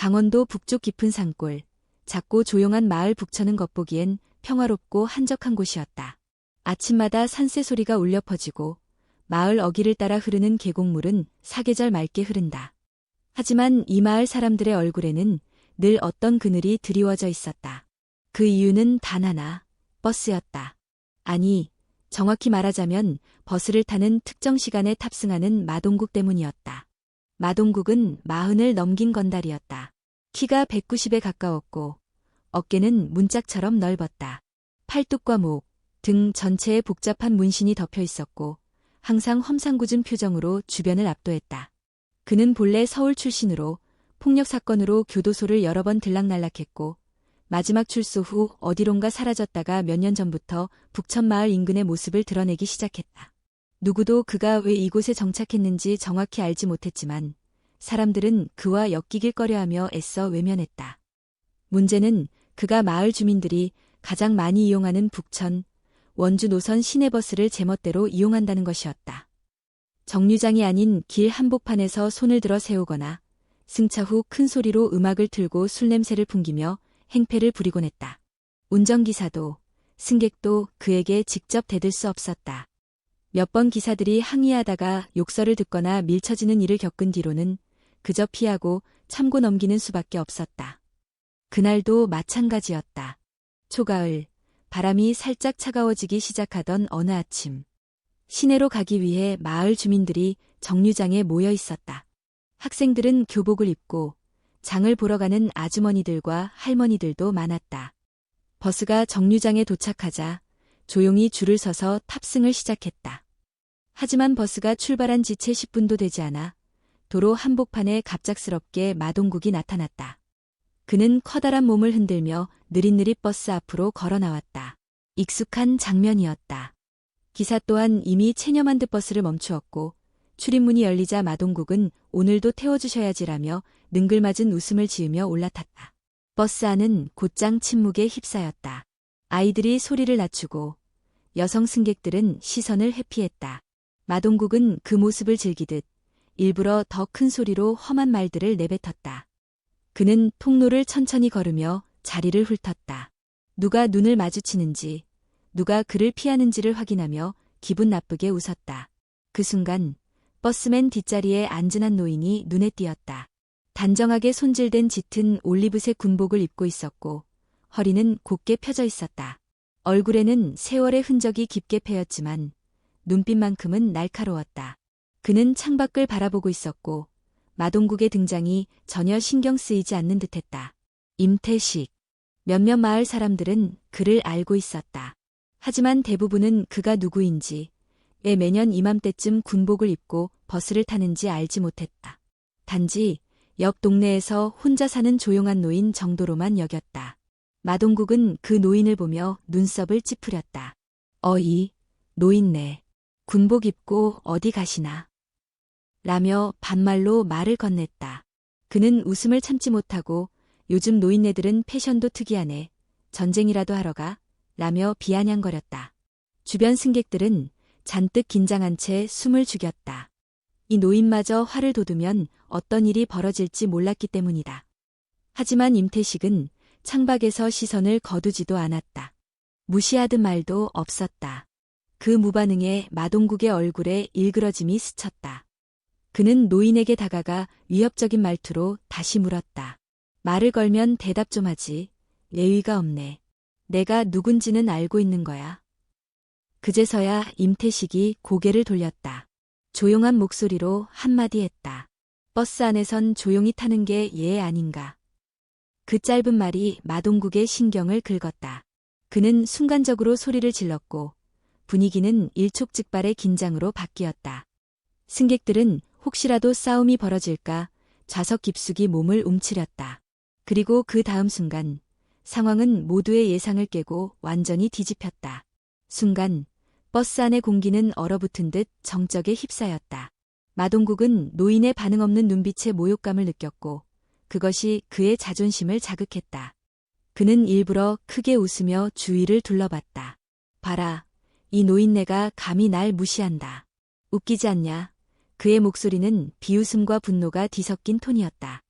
강원도 북쪽 깊은 산골, 작고 조용한 마을 북천은 겉보기엔 평화롭고 한적한 곳이었다. 아침마다 산새 소리가 울려 퍼지고 마을 어귀를 따라 흐르는 계곡물은 사계절 맑게 흐른다. 하지만 이 마을 사람들의 얼굴에는 늘 어떤 그늘이 드리워져 있었다. 그 이유는 단 하나, 버스였다. 아니, 정확히 말하자면 버스를 타는 특정 시간에 탑승하는 마동국 때문이었다. 마동국은 40을 넘긴 건달이었다. 키가 190에 가까웠고 어깨는 문짝처럼 넓었다. 팔뚝과 목, 등 전체에 복잡한 문신이 덮여 있었고 항상 험상궂은 표정으로 주변을 압도했다. 그는 본래 서울 출신으로 폭력 사건으로 교도소를 여러 번 들락날락했고 마지막 출소 후 어디론가 사라졌다가 몇 년 전부터 북천마을 인근의 모습을 드러내기 시작했다. 누구도 그가 왜 이곳에 정착했는지 정확히 알지 못했지만 사람들은 그와 엮이길 꺼려하며 애써 외면했다. 문제는 그가 마을 주민들이 가장 많이 이용하는 북천, 원주 노선 시내버스를 제멋대로 이용한다는 것이었다. 정류장이 아닌 길 한복판에서 손을 들어 세우거나 승차 후 큰 소리로 음악을 틀고 술 냄새를 풍기며 행패를 부리곤 했다. 운전기사도 승객도 그에게 직접 대들 수 없었다. 몇 번 기사들이 항의하다가 욕설을 듣거나 밀쳐지는 일을 겪은 뒤로는 그저 피하고 참고 넘기는 수밖에 없었다. 그날도 마찬가지였다. 초가을, 바람이 살짝 차가워지기 시작하던 어느 아침. 시내로 가기 위해 마을 주민들이 정류장에 모여 있었다. 학생들은 교복을 입고 장을 보러 가는 아주머니들과 할머니들도 많았다. 버스가 정류장에 도착하자 조용히 줄을 서서 탑승을 시작했다. 하지만 버스가 출발한 지 채 10분도 되지 않아 도로 한복판에 갑작스럽게 마동국이 나타났다. 그는 커다란 몸을 흔들며 느릿느릿 버스 앞으로 걸어 나왔다. 익숙한 장면이었다. 기사 또한 이미 체념한 듯 버스를 멈추었고 출입문이 열리자 마동국은 오늘도 태워주셔야지라며 능글맞은 웃음을 지으며 올라탔다. 버스 안은 곧장 침묵에 휩싸였다. 아이들이 소리를 낮추고 여성 승객들은 시선을 회피했다. 마동국은 그 모습을 즐기듯 일부러 더 큰 소리로 험한 말들을 내뱉었다. 그는 통로를 천천히 걸으며 자리를 훑었다. 누가 눈을 마주치는지, 누가 그를 피하는지를 확인하며 기분 나쁘게 웃었다. 그 순간 버스맨 뒷자리에 앉은 한 노인이 눈에 띄었다. 단정하게 손질된 짙은 올리브색 군복을 입고 있었고 허리는 곧게 펴져 있었다. 얼굴에는 세월의 흔적이 깊게 패였지만 눈빛만큼은 날카로웠다. 그는 창밖을 바라보고 있었고 마동국의 등장이 전혀 신경 쓰이지 않는 듯했다. 임태식. 몇몇 마을 사람들은 그를 알고 있었다. 하지만 대부분은 그가 누구인지, 왜 매년 이맘때쯤 군복을 입고 버스를 타는지 알지 못했다. 단지 옆 동네에서 혼자 사는 조용한 노인 정도로만 여겼다. 마동국은 그 노인을 보며 눈썹을 찌푸렸다. 어이, 노인네. 군복 입고 어디 가시나? 라며 반말로 말을 건넸다. 그는 웃음을 참지 못하고 요즘 노인네들은 패션도 특이하네. 전쟁이라도 하러 가? 라며 비아냥거렸다. 주변 승객들은 잔뜩 긴장한 채 숨을 죽였다. 이 노인마저 화를 돋우면 어떤 일이 벌어질지 몰랐기 때문이다. 하지만 임태식은 창밖에서 시선을 거두지도 않았다. 무시하듯 말도 없었다. 그 무반응에 마동국의 얼굴에 일그러짐이 스쳤다. 그는 노인에게 다가가 위협적인 말투로 다시 물었다. 말을 걸면 대답 좀 하지. 예의가 없네. 내가 누군지는 알고 있는 거야. 그제서야 임태식이 고개를 돌렸다. 조용한 목소리로 한마디 했다. 버스 안에선 조용히 타는 게 예 아닌가. 그 짧은 말이 마동국의 신경을 긁었다. 그는 순간적으로 소리를 질렀고 분위기는 일촉즉발의 긴장으로 바뀌었다. 승객들은 혹시라도 싸움이 벌어질까 좌석 깊숙이 몸을 움츠렸다. 그리고 그 다음 순간 상황은 모두의 예상을 깨고 완전히 뒤집혔다. 순간 버스 안의 공기는 얼어붙은 듯 정적에 휩싸였다. 마동국은 노인의 반응 없는 눈빛에 모욕감을 느꼈고 그것이 그의 자존심을 자극했다. 그는 일부러 크게 웃으며 주위를 둘러봤다. 봐라, 이 노인네가 감히 날 무시한다. 웃기지 않냐? 그의 목소리는 비웃음과 분노가 뒤섞인 톤이었다.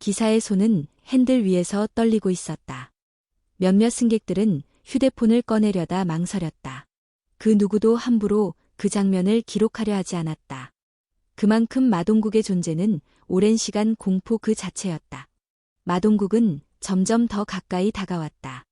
기사의 손은 핸들 위에서 떨리고 있었다. 몇몇 승객들은 휴대폰을 꺼내려다 망설였다. 그 누구도 함부로 그 장면을 기록하려 하지 않았다. 그만큼 마동국의 존재는 오랜 시간 공포 그 자체였다. 마동국은 점점 더 가까이 다가왔다.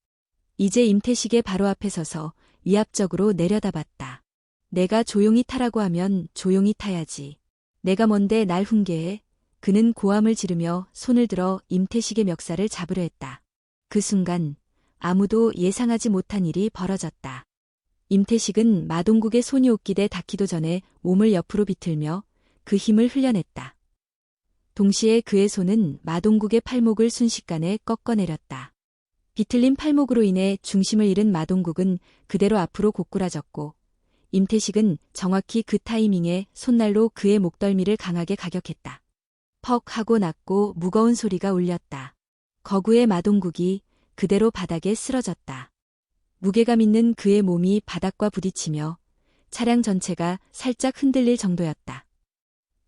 이제 임태식의 바로 앞에 서서 위압적으로 내려다봤다. 내가 조용히 타라고 하면 조용히 타야지. 내가 뭔데 날 훈계해? 그는 고함을 지르며 손을 들어 임태식의 멱살을 잡으려 했다. 그 순간 아무도 예상하지 못한 일이 벌어졌다. 임태식은 마동국의 손이 옷깃에 닿기도 전에 몸을 옆으로 비틀며 그 힘을 흘려냈다. 동시에 그의 손은 마동국의 팔목을 순식간에 꺾어내렸다. 비틀린 팔목으로 인해 중심을 잃은 마동국은 그대로 앞으로 고꾸라졌고 임태식은 정확히 그 타이밍에 손날로 그의 목덜미를 강하게 가격했다. 퍽 하고 낮고 무거운 소리가 울렸다. 거구의 마동국이 그대로 바닥에 쓰러졌다. 무게감 있는 그의 몸이 바닥과 부딪히며 차량 전체가 살짝 흔들릴 정도였다.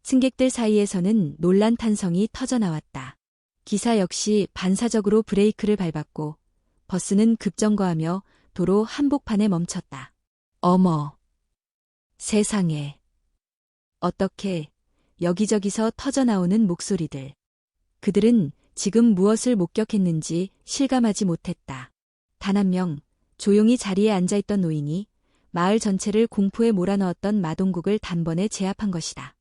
승객들 사이에서는 놀란 탄성이 터져나왔다. 기사 역시 반사적으로 브레이크를 밟았고 버스는 급정거하며 도로 한복판에 멈췄다. 어머! 세상에! 어떻게! 여기저기서 터져나오는 목소리들. 그들은 지금 무엇을 목격했는지 실감하지 못했다. 단 한 명, 조용히 자리에 앉아있던 노인이 마을 전체를 공포에 몰아넣었던 마동국을 단번에 제압한 것이다.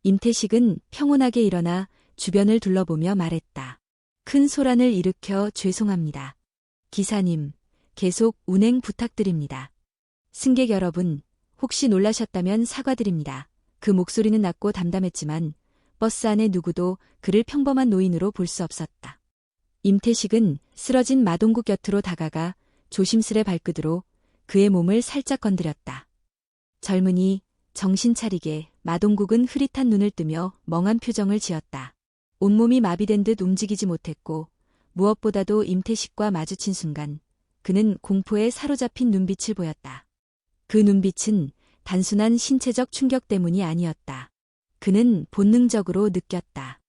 임태식은 평온하게 일어나 주변을 둘러보며 말했다. 큰 소란을 일으켜 죄송합니다. 기사님, 계속 운행 부탁드립니다. 승객 여러분, 혹시 놀라셨다면 사과드립니다. 그 목소리는 낮고 담담했지만 버스 안에 누구도 그를 평범한 노인으로 볼 수 없었다. 임태식은 쓰러진 마동국 곁으로 다가가 조심스레 발끝으로 그의 몸을 살짝 건드렸다. 젊은이, 정신 차리게. 마동국은 흐릿한 눈을 뜨며 멍한 표정을 지었다. 온몸이 마비된 듯 움직이지 못했고 무엇보다도 임태식과 마주친 순간 그는 공포에 사로잡힌 눈빛을 보였다. 그 눈빛은 단순한 신체적 충격 때문이 아니었다. 그는 본능적으로 느꼈다.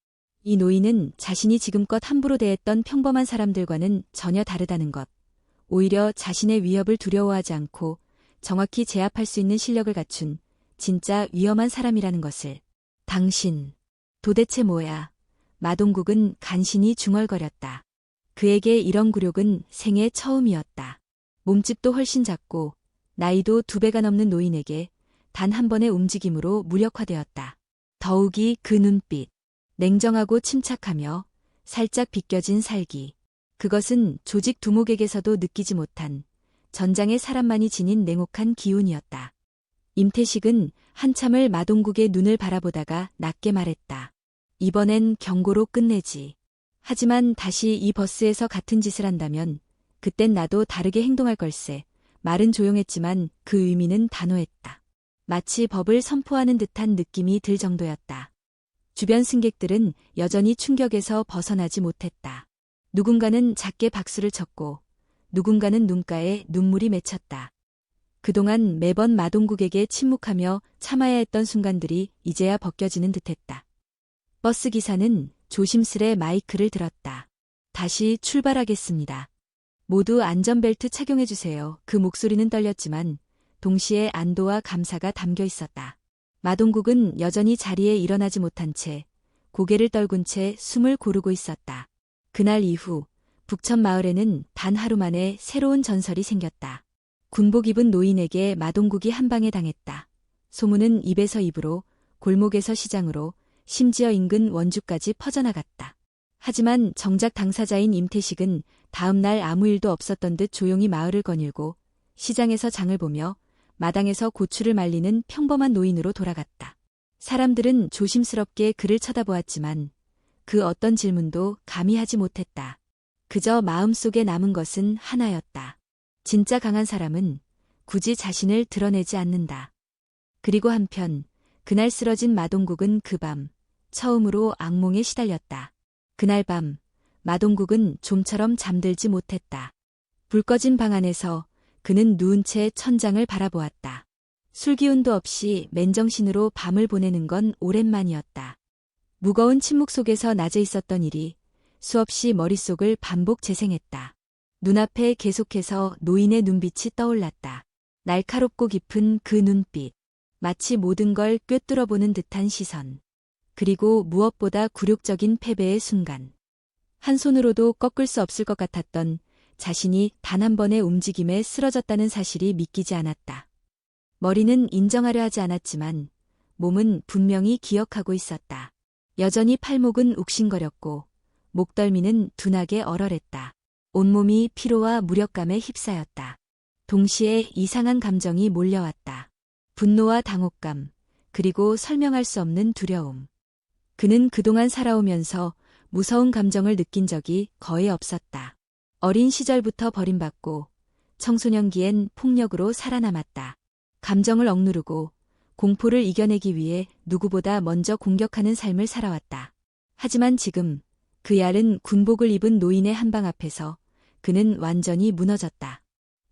이 노인은 자신이 지금껏 함부로 대했던 평범한 사람들과는 전혀 다르다는 것. 오히려 자신의 위협을 두려워하지 않고 정확히 제압할 수 있는 실력을 갖춘 진짜 위험한 사람이라는 것을. 당신, 도대체 뭐야? 마동국은 간신히 중얼거렸다. 그에게 이런 굴욕은 생애 처음이었다. 몸집도 훨씬 작고 나이도 2배가 넘는 노인에게 단 한 번의 움직임으로 무력화되었다. 더욱이 그 눈빛. 냉정하고 침착하며 살짝 비껴진 살기. 그것은 조직 두목에게서도 느끼지 못한 전장의 사람만이 지닌 냉혹한 기운이었다. 임태식은 한참을 마동국의 눈을 바라보다가 낮게 말했다. 이번엔 경고로 끝내지. 하지만 다시 이 버스에서 같은 짓을 한다면 그땐 나도 다르게 행동할 걸세. 말은 조용했지만 그 의미는 단호했다. 마치 법을 선포하는 듯한 느낌이 들 정도였다. 주변 승객들은 여전히 충격에서 벗어나지 못했다. 누군가는 작게 박수를 쳤고 누군가는 눈가에 눈물이 맺혔다. 그동안 매번 마동국에게 침묵하며 참아야 했던 순간들이 이제야 벗겨지는 듯했다. 버스 기사는 조심스레 마이크를 들었다. 다시 출발하겠습니다. 모두 안전벨트 착용해주세요. 그 목소리는 떨렸지만 동시에 안도와 감사가 담겨 있었다. 마동국은 여전히 자리에 일어나지 못한 채 고개를 떨군 채 숨을 고르고 있었다. 그날 이후 북천 마을에는 단 하루 만에 새로운 전설이 생겼다. 군복 입은 노인에게 마동국이 한 방에 당했다. 소문은 입에서 입으로, 골목에서 시장으로, 심지어 인근 원주까지 퍼져나갔다. 하지만 정작 당사자인 임태식은 다음 날 아무 일도 없었던 듯 조용히 마을을 거닐고 시장에서 장을 보며 마당에서 고추를 말리는 평범한 노인으로 돌아갔다. 사람들은 조심스럽게 그를 쳐다보았지만 그 어떤 질문도 감히 하지 못했다. 그저 마음속에 남은 것은 하나였다. 진짜 강한 사람은 굳이 자신을 드러내지 않는다. 그리고 한편 그날 쓰러진 마동국은 그 밤 처음으로 악몽에 시달렸다. 그날 밤 마동국은 좀처럼 잠들지 못했다. 불 꺼진 방 안에서 그는 누운 채 천장을 바라보았다. 술기운도 없이 맨정신으로 밤을 보내는 건 오랜만이었다. 무거운 침묵 속에서 낮에 있었던 일이 수없이 머릿속을 반복 재생했다. 눈앞에 계속해서 노인의 눈빛이 떠올랐다. 날카롭고 깊은 그 눈빛. 마치 모든 걸 꿰뚫어보는 듯한 시선. 그리고 무엇보다 굴욕적인 패배의 순간. 한 손으로도 꺾을 수 없을 것 같았던 자신이 단 한 번의 움직임에 쓰러졌다는 사실이 믿기지 않았다. 머리는 인정하려 하지 않았지만 몸은 분명히 기억하고 있었다. 여전히 팔목은 욱신거렸고 목덜미는 둔하게 얼얼했다. 온몸이 피로와 무력감에 휩싸였다. 동시에 이상한 감정이 몰려왔다. 분노와 당혹감, 그리고 설명할 수 없는 두려움. 그는 그동안 살아오면서 무서운 감정을 느낀 적이 거의 없었다. 어린 시절부터 버림받고 청소년기엔 폭력으로 살아남았다. 감정을 억누르고 공포를 이겨내기 위해 누구보다 먼저 공격하는 삶을 살아왔다. 하지만 지금 그 얇은 군복을 입은 노인의 한방 앞에서 그는 완전히 무너졌다.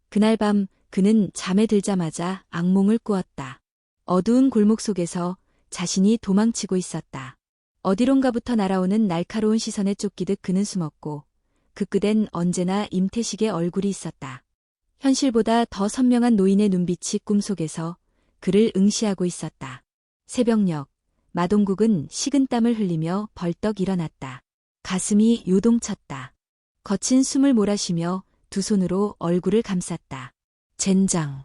그날 밤 그는 잠에 들자마자 악몽을 꾸었다. 어두운 골목 속에서 자신이 도망치고 있었다. 어디론가부터 날아오는 날카로운 시선에 쫓기듯 그는 숨었고 그 끝엔 언제나 임태식의 얼굴이 있었다. 현실보다 더 선명한 노인의 눈빛이 꿈속에서 그를 응시하고 있었다. 새벽녘, 마동국은 식은땀을 흘리며 벌떡 일어났다. 가슴이 요동쳤다. 거친 숨을 몰아쉬며 두 손으로 얼굴을 감쌌다. 젠장.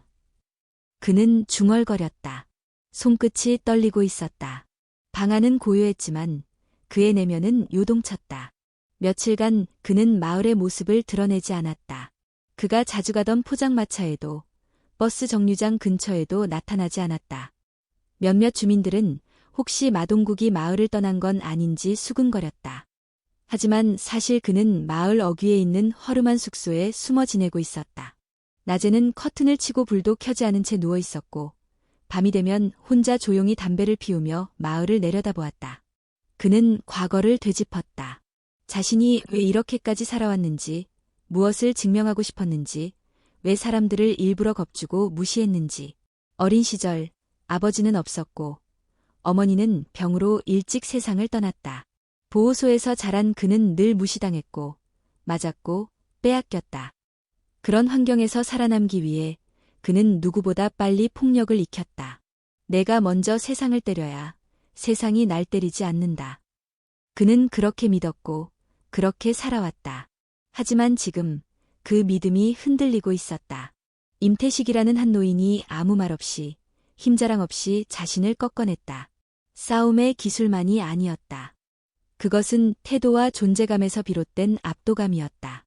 그는 중얼거렸다. 손끝이 떨리고 있었다. 방 안은 고요했지만 그의 내면은 요동쳤다. 며칠간 그는 마을의 모습을 드러내지 않았다. 그가 자주 가던 포장마차에도 버스 정류장 근처에도 나타나지 않았다. 몇몇 주민들은 혹시 마동국이 마을을 떠난 건 아닌지 수근거렸다. 하지만 사실 그는 마을 어귀에 있는 허름한 숙소에 숨어 지내고 있었다. 낮에는 커튼을 치고 불도 켜지 않은 채 누워 있었고 밤이 되면 혼자 조용히 담배를 피우며 마을을 내려다보았다. 그는 과거를 되짚었다. 자신이 왜 이렇게까지 살아왔는지, 무엇을 증명하고 싶었는지, 왜 사람들을 일부러 겁주고 무시했는지. 어린 시절 아버지는 없었고 어머니는 병으로 일찍 세상을 떠났다. 보호소에서 자란 그는 늘 무시당했고 맞았고 빼앗겼다. 그런 환경에서 살아남기 위해 그는 누구보다 빨리 폭력을 익혔다. 내가 먼저 세상을 때려야 세상이 날 때리지 않는다. 그는 그렇게 믿었고 그렇게 살아왔다. 하지만 지금 그 믿음이 흔들리고 있었다. 임태식이라는 한 노인이 아무 말 없이 힘자랑 없이 자신을 꺾어냈다. 싸움의 기술만이 아니었다. 그것은 태도와 존재감에서 비롯된 압도감이었다.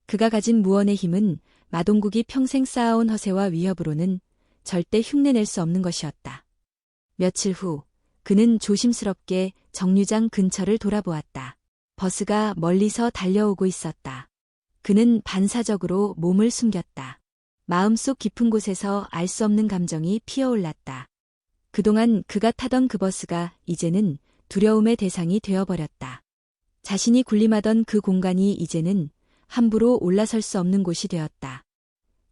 그가 가진 무언의 힘은 마동국이 평생 쌓아온 허세와 위협으로는 절대 흉내낼 수 없는 것이었다. 며칠 후 그는 조심스럽게 정류장 근처를 돌아보았다. 버스가 멀리서 달려오고 있었다. 그는 반사적으로 몸을 숨겼다. 마음속 깊은 곳에서 알 수 없는 감정이 피어올랐다. 그동안 그가 타던 그 버스가 이제는 두려움의 대상이 되어버렸다. 자신이 군림하던 그 공간이 이제는 함부로 올라설 수 없는 곳이 되었다.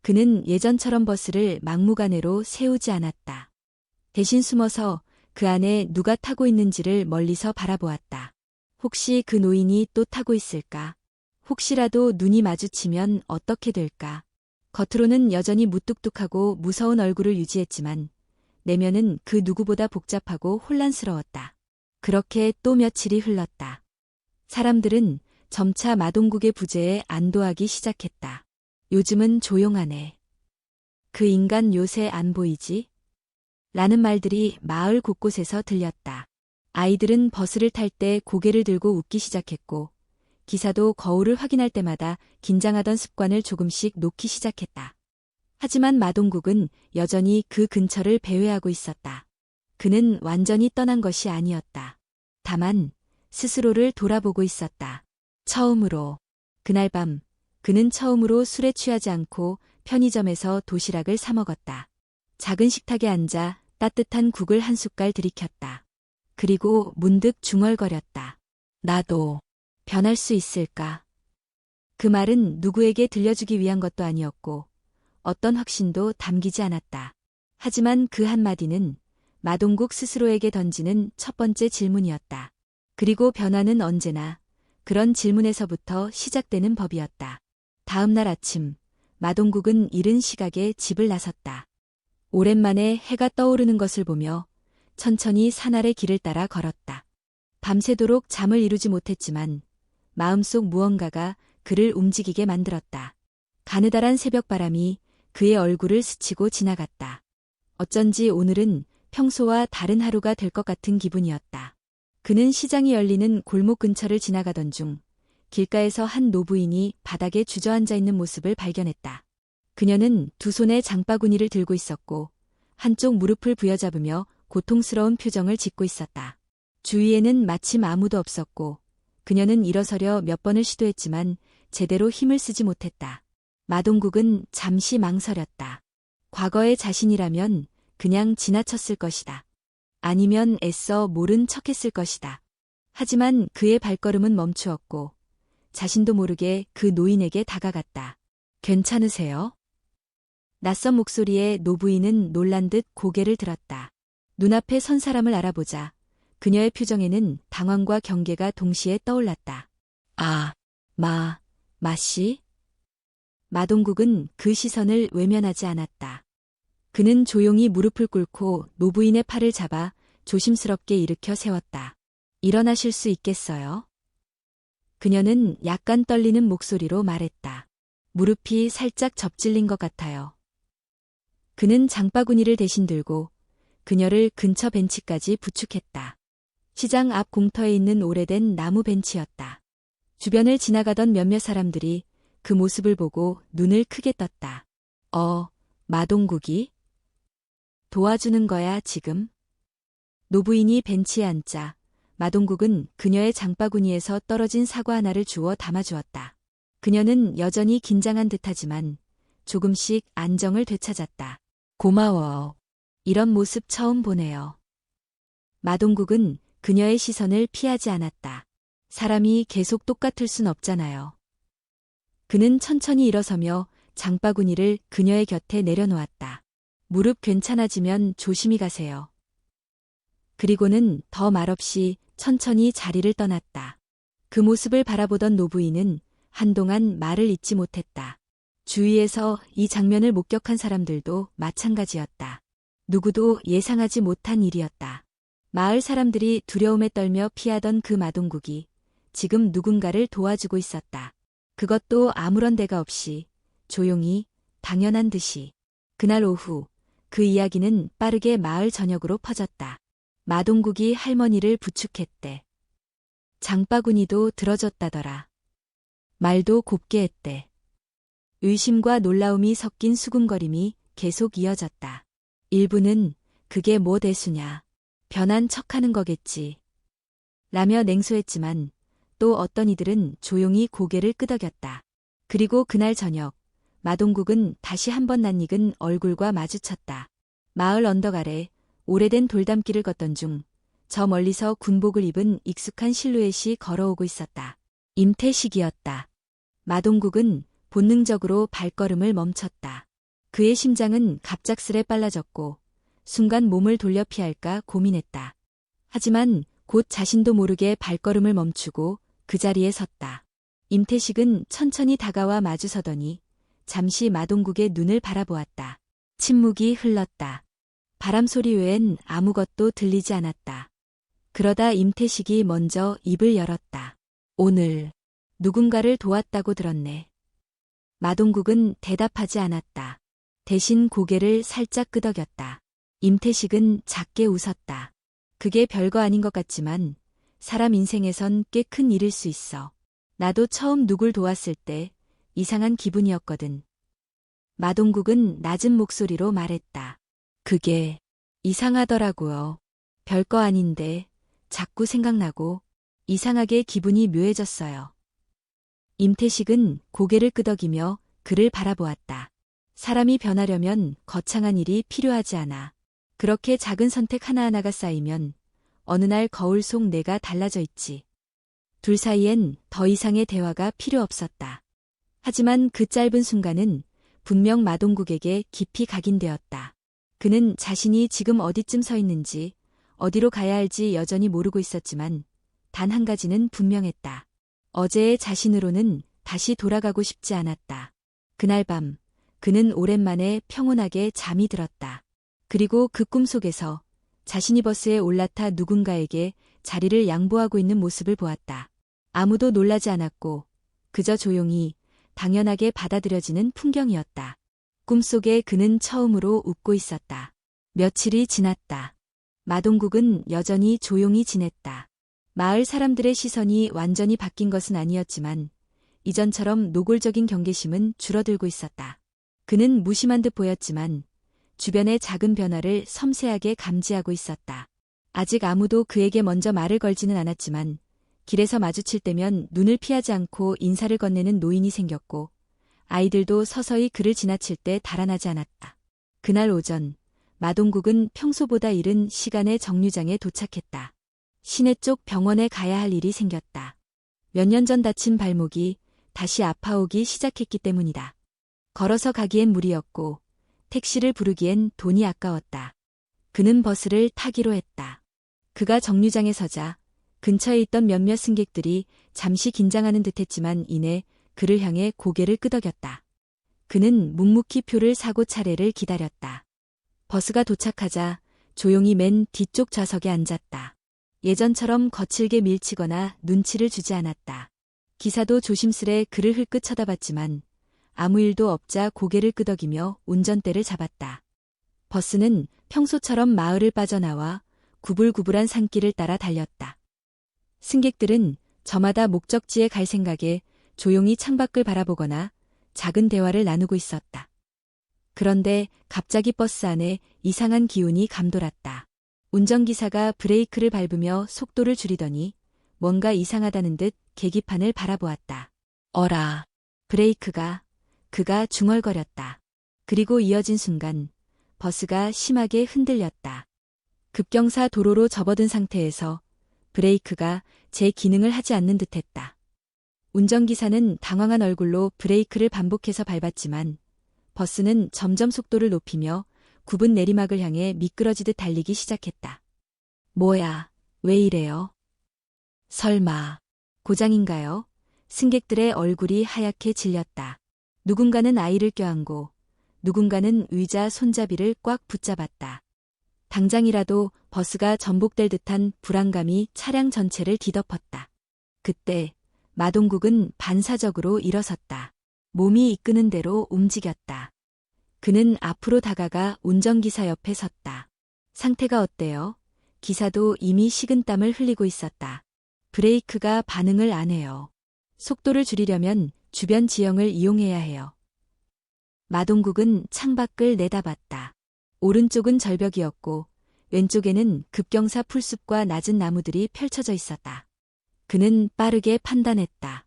그는 예전처럼 버스를 막무가내로 세우지 않았다. 대신 숨어서 그 안에 누가 타고 있는지를 멀리서 바라보았다. 혹시 그 노인이 또 타고 있을까? 혹시라도 눈이 마주치면 어떻게 될까? 겉으로는 여전히 무뚝뚝하고 무서운 얼굴을 유지했지만 내면은 그 누구보다 복잡하고 혼란스러웠다. 그렇게 또 며칠이 흘렀다. 사람들은 점차 마동국의 부재에 안도하기 시작했다. 요즘은 조용하네. 그 인간 요새 안 보이지? 라는 말들이 마을 곳곳에서 들렸다. 아이들은 버스를 탈 때 고개를 들고 웃기 시작했고 기사도 거울을 확인할 때마다 긴장하던 습관을 조금씩 놓기 시작했다. 하지만 마동국은 여전히 그 근처를 배회하고 있었다. 그는 완전히 떠난 것이 아니었다. 다만 스스로를 돌아보고 있었다. 처음으로 그날 밤 그는 처음으로 술에 취하지 않고 편의점에서 도시락을 사 먹었다. 작은 식탁에 앉아 따뜻한 국을 한 숟갈 들이켰다. 그리고 문득 중얼거렸다. 나도 변할 수 있을까? 그 말은 누구에게 들려주기 위한 것도 아니었고 어떤 확신도 담기지 않았다. 하지만 그 한마디는 마동국 스스로에게 던지는 첫 번째 질문이었다. 그리고 변화는 언제나 그런 질문에서부터 시작되는 법이었다. 다음 날 아침, 마동국은 이른 시각에 집을 나섰다. 오랜만에 해가 떠오르는 것을 보며 천천히 산 아래 길을 따라 걸었다. 밤새도록 잠을 이루지 못했지만 마음속 무언가가 그를 움직이게 만들었다. 가느다란 새벽바람이 그의 얼굴을 스치고 지나갔다. 어쩐지 오늘은 평소와 다른 하루가 될 것 같은 기분이었다. 그는 시장이 열리는 골목 근처를 지나가던 중 길가에서 한 노부인이 바닥에 주저앉아 있는 모습을 발견했다. 그녀는 두 손에 장바구니를 들고 있었고 한쪽 무릎을 부여잡으며 고통스러운 표정을 짓고 있었다. 주위에는 마침 아무도 없었고 그녀는 일어서려 몇 번을 시도했지만 제대로 힘을 쓰지 못했다. 마동국은 잠시 망설였다. 과거의 자신이라면 그냥 지나쳤을 것이다. 아니면 애써 모른 척했을 것이다. 하지만 그의 발걸음은 멈추었고 자신도 모르게 그 노인에게 다가갔다. 괜찮으세요? 낯선 목소리에 노부인은 놀란 듯 고개를 들었다. 눈앞에 선 사람을 알아보자 그녀의 표정에는 당황과 경계가 동시에 떠올랐다. 아, 마씨? 마동국은 그 시선을 외면하지 않았다. 그는 조용히 무릎을 꿇고 노부인의 팔을 잡아 조심스럽게 일으켜 세웠다. 일어나실 수 있겠어요? 그녀는 약간 떨리는 목소리로 말했다. 무릎이 살짝 접질린 것 같아요. 그는 장바구니를 대신 들고 그녀를 근처 벤치까지 부축했다. 시장 앞 공터에 있는 오래된 나무 벤치였다. 주변을 지나가던 몇몇 사람들이 그 모습을 보고 눈을 크게 떴다. 마동국이? 도와주는 거야, 지금? 노부인이 벤치에 앉자 마동국은 그녀의 장바구니에서 떨어진 사과 하나를 주워 담아주었다. 그녀는 여전히 긴장한 듯하지만 조금씩 안정을 되찾았다. 고마워. 이런 모습 처음 보네요. 마동국은 그녀의 시선을 피하지 않았다. 사람이 계속 똑같을 순 없잖아요. 그는 천천히 일어서며 장바구니를 그녀의 곁에 내려놓았다. 무릎 괜찮아지면 조심히 가세요. 그리고는 더 말없이 천천히 자리를 떠났다. 그 모습을 바라보던 노부인은 한동안 말을 잇지 못했다. 주위에서 이 장면을 목격한 사람들도 마찬가지였다. 누구도 예상하지 못한 일이었다. 마을 사람들이 두려움에 떨며 피하던 그 마동국이 지금 누군가를 도와주고 있었다. 그것도 아무런 대가 없이 조용히 당연한 듯이. 그날 오후 그 이야기는 빠르게 마을 전역으로 퍼졌다. 마동국이 할머니를 부축했대. 장바구니도 들어줬다더라. 말도 곱게 했대. 의심과 놀라움이 섞인 수군거림이 계속 이어졌다. 일부는 그게 뭐 대수냐. 변한 척하는 거겠지. 라며 냉소했지만 또 어떤 이들은 조용히 고개를 끄덕였다. 그리고 그날 저녁 마동국은 다시 한번 낯익은 얼굴과 마주쳤다. 마을 언덕 아래 오래된 돌담길을 걷던 중 저 멀리서 군복을 입은 익숙한 실루엣이 걸어오고 있었다. 임태식이었다. 마동국은 본능적으로 발걸음을 멈췄다. 그의 심장은 갑작스레 빨라졌고 순간 몸을 돌려 피할까 고민했다. 하지만 곧 자신도 모르게 발걸음을 멈추고 그 자리에 섰다. 임태식은 천천히 다가와 마주서더니 잠시 마동국의 눈을 바라보았다. 침묵이 흘렀다. 바람 소리 외엔 아무것도 들리지 않았다. 그러다 임태식이 먼저 입을 열었다. 오늘 누군가를 도왔다고 들었네. 마동국은 대답하지 않았다. 대신 고개를 살짝 끄덕였다. 임태식은 작게 웃었다. 그게 별거 아닌 것 같지만 사람 인생에선 꽤 큰 일일 수 있어. 나도 처음 누굴 도왔을 때 이상한 기분이었거든. 마동국은 낮은 목소리로 말했다. 그게 이상하더라고요. 별거 아닌데 자꾸 생각나고 이상하게 기분이 묘해졌어요. 임태식은 고개를 끄덕이며 그를 바라보았다. 사람이 변하려면 거창한 일이 필요하지 않아. 그렇게 작은 선택 하나하나가 쌓이면 어느 날 거울 속 내가 달라져 있지. 둘 사이엔 더 이상의 대화가 필요 없었다. 하지만 그 짧은 순간은 분명 마동국에게 깊이 각인되었다. 그는 자신이 지금 어디쯤 서 있는지, 어디로 가야 할지 여전히 모르고 있었지만 단 한 가지는 분명했다. 어제의 자신으로는 다시 돌아가고 싶지 않았다. 그날 밤, 그는 오랜만에 평온하게 잠이 들었다. 그리고 그 꿈속에서 자신이 버스에 올라타 누군가에게 자리를 양보하고 있는 모습을 보았다. 아무도 놀라지 않았고 그저 조용히 당연하게 받아들여지는 풍경이었다. 꿈속에 그는 처음으로 웃고 있었다. 며칠이 지났다. 마동국은 여전히 조용히 지냈다. 마을 사람들의 시선이 완전히 바뀐 것은 아니었지만 이전처럼 노골적인 경계심은 줄어들고 있었다. 그는 무심한 듯 보였지만 주변의 작은 변화를 섬세하게 감지하고 있었다. 아직 아무도 그에게 먼저 말을 걸지는 않았지만 길에서 마주칠 때면 눈을 피하지 않고 인사를 건네는 노인이 생겼고 아이들도 서서히 그를 지나칠 때 달아나지 않았다. 그날 오전 마동국은 평소보다 이른 시간에 정류장에 도착했다. 시내 쪽 병원에 가야 할 일이 생겼다. 몇 년 전 다친 발목이 다시 아파오기 시작했기 때문이다. 걸어서 가기엔 무리였고 택시를 부르기엔 돈이 아까웠다. 그는 버스를 타기로 했다. 그가 정류장에 서자 근처에 있던 몇몇 승객들이 잠시 긴장하는 듯했지만 이내 그를 향해 고개를 끄덕였다. 그는 묵묵히 표를 사고 차례를 기다렸다. 버스가 도착하자 조용히 맨 뒤쪽 좌석에 앉았다. 예전처럼 거칠게 밀치거나 눈치를 주지 않았다. 기사도 조심스레 그를 흘끗 쳐다봤지만 아무 일도 없자 고개를 끄덕이며 운전대를 잡았다. 버스는 평소처럼 마을을 빠져나와 구불구불한 산길을 따라 달렸다. 승객들은 저마다 목적지에 갈 생각에 조용히 창밖을 바라보거나 작은 대화를 나누고 있었다. 그런데 갑자기 버스 안에 이상한 기운이 감돌았다. 운전기사가 브레이크를 밟으며 속도를 줄이더니 뭔가 이상하다는 듯 계기판을 바라보았다. 어라. 그가 중얼거렸다. 그리고 이어진 순간 버스가 심하게 흔들렸다. 급경사 도로로 접어든 상태에서 브레이크가 제 기능을 하지 않는 듯했다. 운전기사는 당황한 얼굴로 브레이크를 반복해서 밟았지만 버스는 점점 속도를 높이며 굽은 내리막을 향해 미끄러지듯 달리기 시작했다. 뭐야, 왜 이래요? 설마 고장인가요? 승객들의 얼굴이 하얗게 질렸다. 누군가는 아이를 껴안고 누군가는 의자 손잡이를 꽉 붙잡았다. 당장이라도 버스가 전복될 듯한 불안감이 차량 전체를 뒤덮었다. 그때 마동국은 반사적으로 일어섰다. 몸이 이끄는 대로 움직였다. 그는 앞으로 다가가 운전기사 옆에 섰다. 상태가 어때요? 기사도 이미 식은땀을 흘리고 있었다. 브레이크가 반응을 안 해요. 속도를 줄이려면 주변 지형을 이용해야 해요. 마동국은 창밖을 내다봤다. 오른쪽은 절벽이었고 왼쪽에는 급경사 풀숲과 낮은 나무들이 펼쳐져 있었다. 그는 빠르게 판단했다.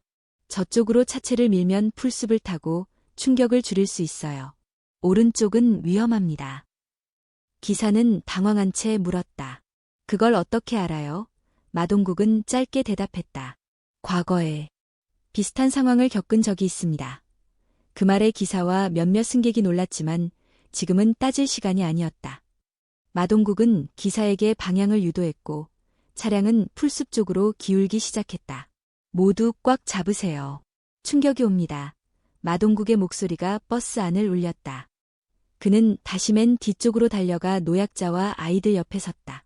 저쪽으로 차체를 밀면 풀숲을 타고 충격을 줄일 수 있어요. 오른쪽은 위험합니다. 기사는 당황한 채 물었다. 그걸 어떻게 알아요? 마동국은 짧게 대답했다. 과거에 비슷한 상황을 겪은 적이 있습니다. 그 말에 기사와 몇몇 승객이 놀랐지만 지금은 따질 시간이 아니었다. 마동국은 기사에게 방향을 유도했고 차량은 풀숲 쪽으로 기울기 시작했다. 모두 꽉 잡으세요. 충격이 옵니다. 마동국의 목소리가 버스 안을 울렸다. 그는 다시 맨 뒤쪽으로 달려가 노약자와 아이들 옆에 섰다.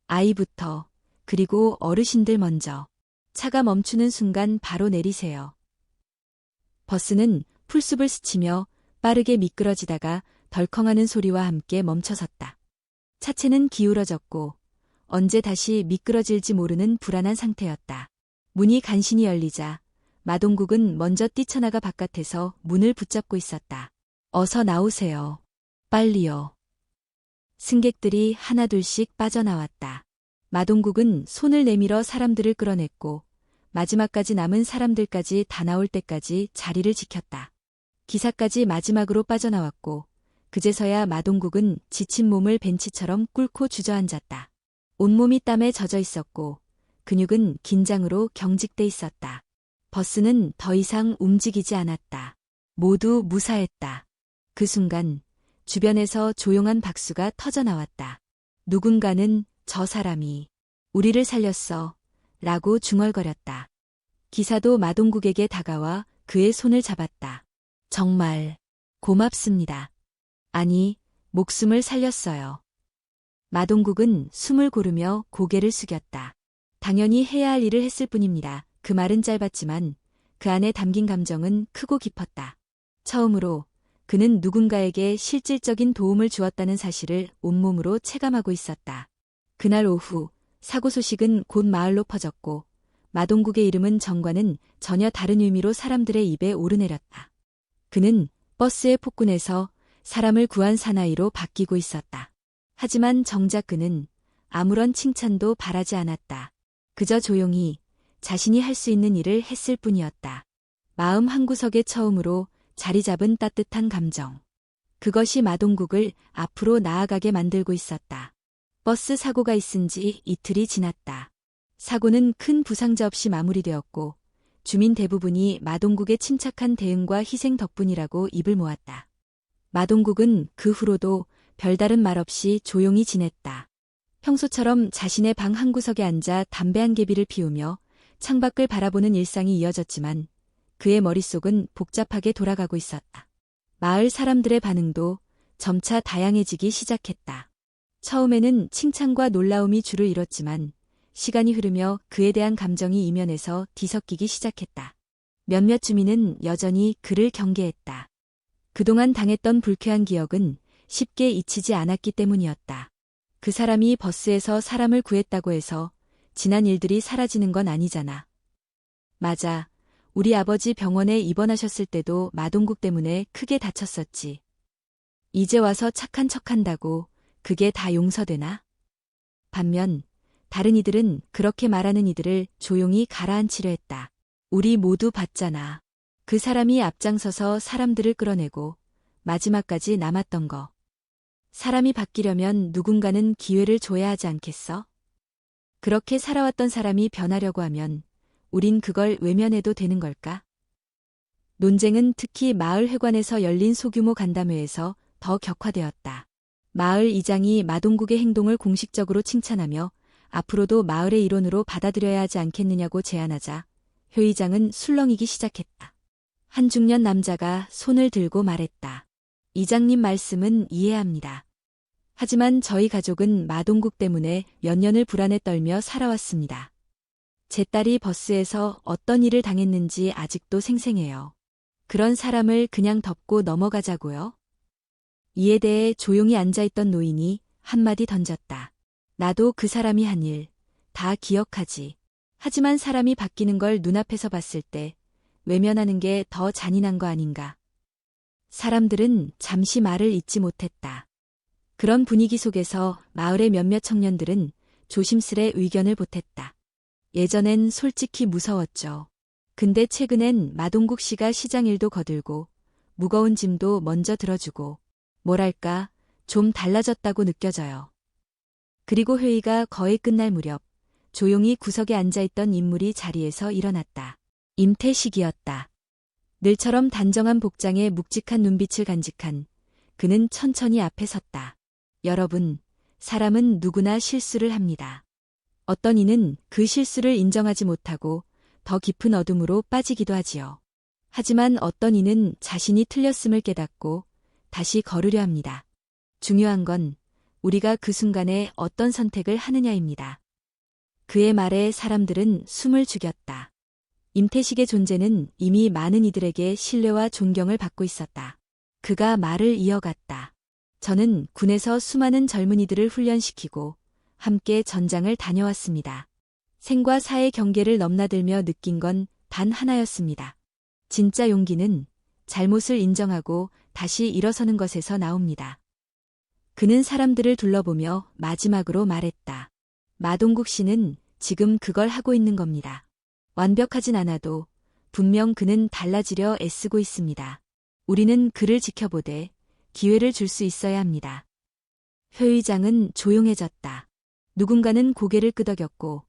아이부터, 그리고 어르신들 먼저. 차가 멈추는 순간 바로 내리세요. 버스는 풀숲을 스치며 빠르게 미끄러지다가 덜컹하는 소리와 함께 멈춰섰다. 차체는 기울어졌고 언제 다시 미끄러질지 모르는 불안한 상태였다. 문이 간신히 열리자 마동국은 먼저 뛰쳐나가 바깥에서 문을 붙잡고 있었다. 어서 나오세요. 빨리요. 승객들이 하나둘씩 빠져나왔다. 마동국은 손을 내밀어 사람들을 끌어냈고 마지막까지 남은 사람들까지 다 나올 때까지 자리를 지켰다. 기사까지 마지막으로 빠져나왔고 그제서야 마동국은 지친 몸을 벤치처럼 꿇고 주저앉았다. 온몸이 땀에 젖어 있었고 근육은 긴장으로 경직돼 있었다. 버스는 더 이상 움직이지 않았다. 모두 무사했다. 그 순간 주변에서 조용한 박수가 터져나왔다. 누군가는 저 사람이 우리를 살렸어 라고 중얼거렸다. 기사도 마동국에게 다가와 그의 손을 잡았다. 정말 고맙습니다. 아니, 목숨을 살렸어요. 마동국은 숨을 고르며 고개를 숙였다. 당연히 해야 할 일을 했을 뿐입니다. 그 말은 짧았지만 그 안에 담긴 감정은 크고 깊었다. 처음으로 그는 누군가에게 실질적인 도움을 주었다는 사실을 온몸으로 체감하고 있었다. 그날 오후 사고 소식은 곧 마을로 퍼졌고 마동국의 이름은 정과는 전혀 다른 의미로 사람들의 입에 오르내렸다. 그는 버스의 폭군에서 사람을 구한 사나이로 바뀌고 있었다. 하지만 정작 그는 아무런 칭찬도 바라지 않았다. 그저 조용히 자신이 할 수 있는 일을 했을 뿐이었다. 마음 한구석에 처음으로 자리 잡은 따뜻한 감정. 그것이 마동국을 앞으로 나아가게 만들고 있었다. 버스 사고가 있은 지 이틀이 지났다. 사고는 큰 부상자 없이 마무리되었고 주민 대부분이 마동국의 침착한 대응과 희생 덕분이라고 입을 모았다. 마동국은 그 후로도 별다른 말 없이 조용히 지냈다. 평소처럼 자신의 방 한구석에 앉아 담배 한 개비를 피우며 창밖을 바라보는 일상이 이어졌지만 그의 머릿속은 복잡하게 돌아가고 있었다. 마을 사람들의 반응도 점차 다양해지기 시작했다. 처음에는 칭찬과 놀라움이 주를 이뤘지만 시간이 흐르며 그에 대한 감정이 이면에서 뒤섞이기 시작했다. 몇몇 주민은 여전히 그를 경계했다. 그동안 당했던 불쾌한 기억은 쉽게 잊히지 않았기 때문이었다. 그 사람이 버스에서 사람을 구했다고 해서 지난 일들이 사라지는 건 아니잖아. 맞아. 우리 아버지 병원에 입원하셨을 때도 마동국 때문에 크게 다쳤었지. 이제 와서 착한 척한다고 그게 다 용서되나? 반면 다른 이들은 그렇게 말하는 이들을 조용히 가라앉히려 했다. 우리 모두 봤잖아. 그 사람이 앞장서서 사람들을 끌어내고 마지막까지 남았던 거. 사람이 바뀌려면 누군가는 기회를 줘야 하지 않겠어? 그렇게 살아왔던 사람이 변하려고 하면 우린 그걸 외면해도 되는 걸까? 논쟁은 특히 마을 회관에서 열린 소규모 간담회에서 더 격화되었다. 마을 이장이 마동국의 행동을 공식적으로 칭찬하며 앞으로도 마을의 일원으로 받아들여야 하지 않겠느냐고 제안하자 회의장은 술렁이기 시작했다. 한 중년 남자가 손을 들고 말했다. 이장님 말씀은 이해합니다. 하지만 저희 가족은 마동국 때문에 몇 년을 불안에 떨며 살아왔습니다. 제 딸이 버스에서 어떤 일을 당했는지 아직도 생생해요. 그런 사람을 그냥 덮고 넘어가자고요? 이에 대해 조용히 앉아있던 노인이 한마디 던졌다. 나도 그 사람이 한 일 다 기억하지. 하지만 사람이 바뀌는 걸 눈앞에서 봤을 때 외면하는 게 더 잔인한 거 아닌가. 사람들은 잠시 말을 잇지 못했다. 그런 분위기 속에서 마을의 몇몇 청년들은 조심스레 의견을 보탰다. 예전엔 솔직히 무서웠죠. 근데 최근엔 마동국 씨가 시장 일도 거들고 무거운 짐도 먼저 들어주고 뭐랄까 좀 달라졌다고 느껴져요. 그리고 회의가 거의 끝날 무렵 조용히 구석에 앉아있던 인물이 자리에서 일어났다. 임태식이었다. 늘처럼 단정한 복장에 묵직한 눈빛을 간직한 그는 천천히 앞에 섰다. 여러분, 사람은 누구나 실수를 합니다. 어떤 이는 그 실수를 인정하지 못하고 더 깊은 어둠으로 빠지기도 하지요. 하지만 어떤 이는 자신이 틀렸음을 깨닫고 다시 걸으려 합니다. 중요한 건 우리가 그 순간에 어떤 선택을 하느냐입니다. 그의 말에 사람들은 숨을 죽였다. 임태식의 존재는 이미 많은 이들에게 신뢰와 존경을 받고 있었다. 그가 말을 이어갔다. 저는 군에서 수많은 젊은이들을 훈련시키고 함께 전장을 다녀왔습니다. 생과 사의 경계를 넘나들며 느낀 건 단 하나였습니다. 진짜 용기는 잘못을 인정하고 다시 일어서는 것에서 나옵니다. 그는 사람들을 둘러보며 마지막으로 말했다. 마동국 씨는 지금 그걸 하고 있는 겁니다. 완벽하진 않아도 분명 그는 달라지려 애쓰고 있습니다. 우리는 그를 지켜보되 기회를 줄 수 있어야 합니다. 회의장은 조용해졌다. 누군가는 고개를 끄덕였고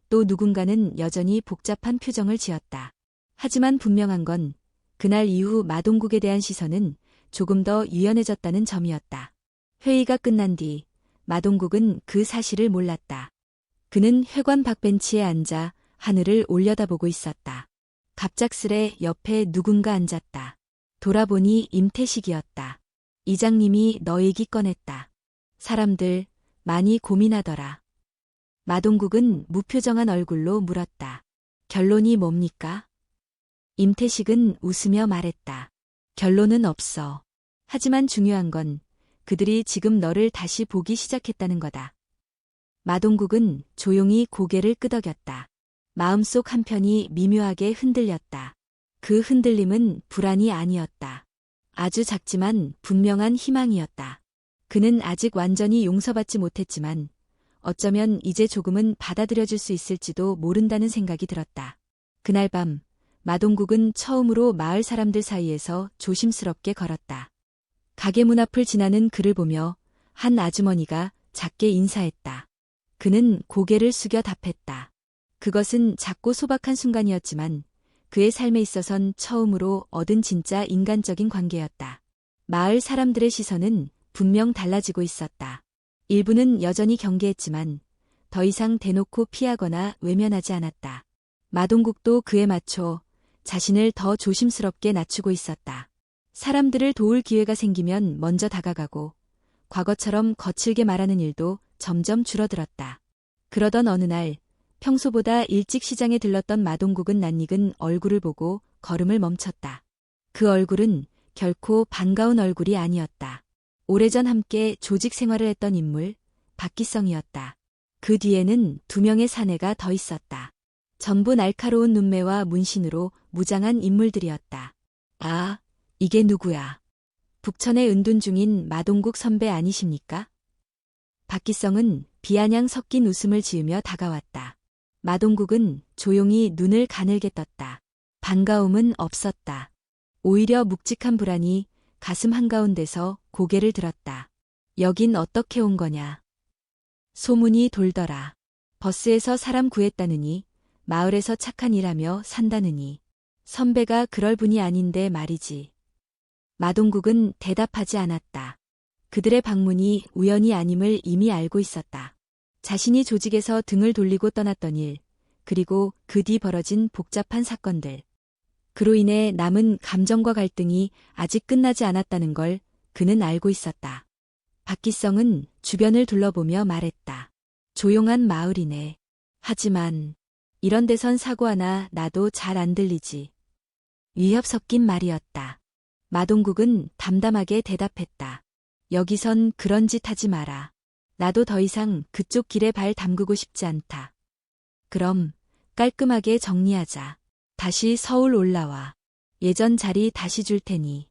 또 누군가는 여전히 복잡한 표정을 지었다. 하지만 분명한 건 그날 이후 마동국에 대한 시선은 조금 더 유연해졌다는 점이었다. 회의가 끝난 뒤 마동국은 그 사실을 몰랐다. 그는 회관 밖 벤치에 앉아 하늘을 올려다보고 있었다. 갑작스레 옆에 누군가 앉았다. 돌아보니 임태식이었다. 이장님이 너 얘기 꺼냈다. 사람들 많이 고민하더라. 마동국은 무표정한 얼굴로 물었다. 결론이 뭡니까? 임태식은 웃으며 말했다. 결론은 없어. 하지만 중요한 건 그들이 지금 너를 다시 보기 시작했다는 거다. 마동국은 조용히 고개를 끄덕였다. 마음속 한편이 미묘하게 흔들렸다. 그 흔들림은 불안이 아니었다. 아주 작지만 분명한 희망이었다. 그는 아직 완전히 용서받지 못했지만 어쩌면 이제 조금은 받아들여질 수 있을지도 모른다는 생각이 들었다. 그날 밤 마동국은 처음으로 마을 사람들 사이에서 조심스럽게 걸었다. 가게 문 앞을 지나는 그를 보며 한 아주머니가 작게 인사했다. 그는 고개를 숙여 답했다. 그것은 작고 소박한 순간이었지만 그의 삶에 있어선 처음으로 얻은 진짜 인간적인 관계였다. 마을 사람들의 시선은 분명 달라지고 있었다. 일부는 여전히 경계했지만 더 이상 대놓고 피하거나 외면하지 않았다. 마동국도 그에 맞춰 자신을 더 조심스럽게 낮추고 있었다. 사람들을 도울 기회가 생기면 먼저 다가가고 과거처럼 거칠게 말하는 일도 점점 줄어들었다. 그러던 어느 날 평소보다 일찍 시장에 들렀던 마동국은 낯익은 얼굴을 보고 걸음을 멈췄다. 그 얼굴은 결코 반가운 얼굴이 아니었다. 오래전 함께 조직 생활을 했던 인물, 박기성이었다. 그 뒤에는 2명의 사내가 더 있었다. 전부 날카로운 눈매와 문신으로 무장한 인물들이었다. 아, 이게 누구야? 북천에 은둔 중인 마동국 선배 아니십니까? 박기성은 비아냥 섞인 웃음을 지으며 다가왔다. 마동국은 조용히 눈을 가늘게 떴다. 반가움은 없었다. 오히려 묵직한 불안이 가슴 한가운데서 고개를 들었다. 여긴 어떻게 온 거냐? 소문이 돌더라. 버스에서 사람 구했다느니, 마을에서 착한 일하며 산다느니. 선배가 그럴 분이 아닌데 말이지. 마동국은 대답하지 않았다. 그들의 방문이 우연이 아님을 이미 알고 있었다. 자신이 조직에서 등을 돌리고 떠났던 일, 그리고 그 뒤 벌어진 복잡한 사건들. 그로 인해 남은 감정과 갈등이 아직 끝나지 않았다는 걸 그는 알고 있었다. 박기성은 주변을 둘러보며 말했다. 조용한 마을이네. 하지만 이런 데선 사고 하나 나도 잘 안 들리지. 위협 섞인 말이었다. 마동국은 담담하게 대답했다. 여기선 그런 짓 하지 마라. 나도 더 이상 그쪽 길에 발 담그고 싶지 않다. 그럼 깔끔하게 정리하자. 다시 서울 올라와. 예전 자리 다시 줄 테니.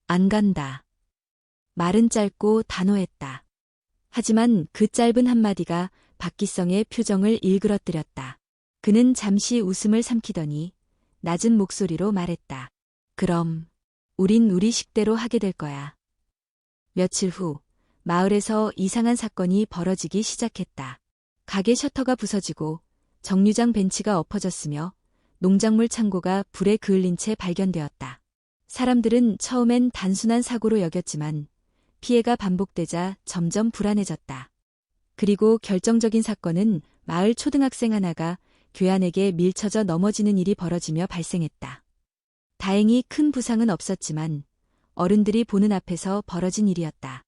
안 간다. 말은 짧고 단호했다. 하지만 그 짧은 한마디가 박기성의 표정을 일그러뜨렸다. 그는 잠시 웃음을 삼키더니 낮은 목소리로 말했다. 그럼 우린 우리 식대로 하게 될 거야. 며칠 후 마을에서 이상한 사건이 벌어지기 시작했다. 가게 셔터가 부서지고 정류장 벤치가 엎어졌으며 농작물 창고가 불에 그을린 채 발견되었다. 사람들은 처음엔 단순한 사고로 여겼지만 피해가 반복되자 점점 불안해졌다. 그리고 결정적인 사건은 마을 초등학생 하나가 교환에게 밀쳐져 넘어지는 일이 벌어지며 발생했다. 다행히 큰 부상은 없었지만 어른들이 보는 앞에서 벌어진 일이었다.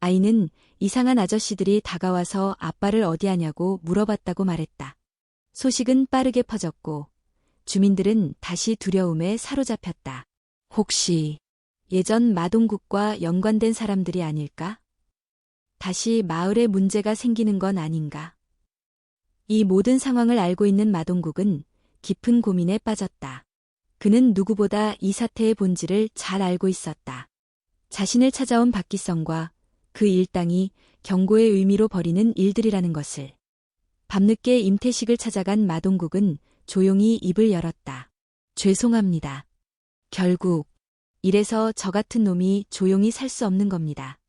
아이는 이상한 아저씨들이 다가와서 아빠를 어디 하냐고 물어봤다고 말했다. 소식은 빠르게 퍼졌고 주민들은 다시 두려움에 사로잡혔다. 혹시 예전 마동국과 연관된 사람들이 아닐까? 다시 마을에 문제가 생기는 건 아닌가? 이 모든 상황을 알고 있는 마동국은 깊은 고민에 빠졌다. 그는 누구보다 이 사태의 본질을 잘 알고 있었다. 자신을 찾아온 박기성과 그 일당이 경고의 의미로 벌이는 일들이라는 것을. 밤늦게 임태식을 찾아간 마동국은 조용히 입을 열었다. 죄송합니다. 결국 이래서 저 같은 놈이 조용히 살 수 없는 겁니다.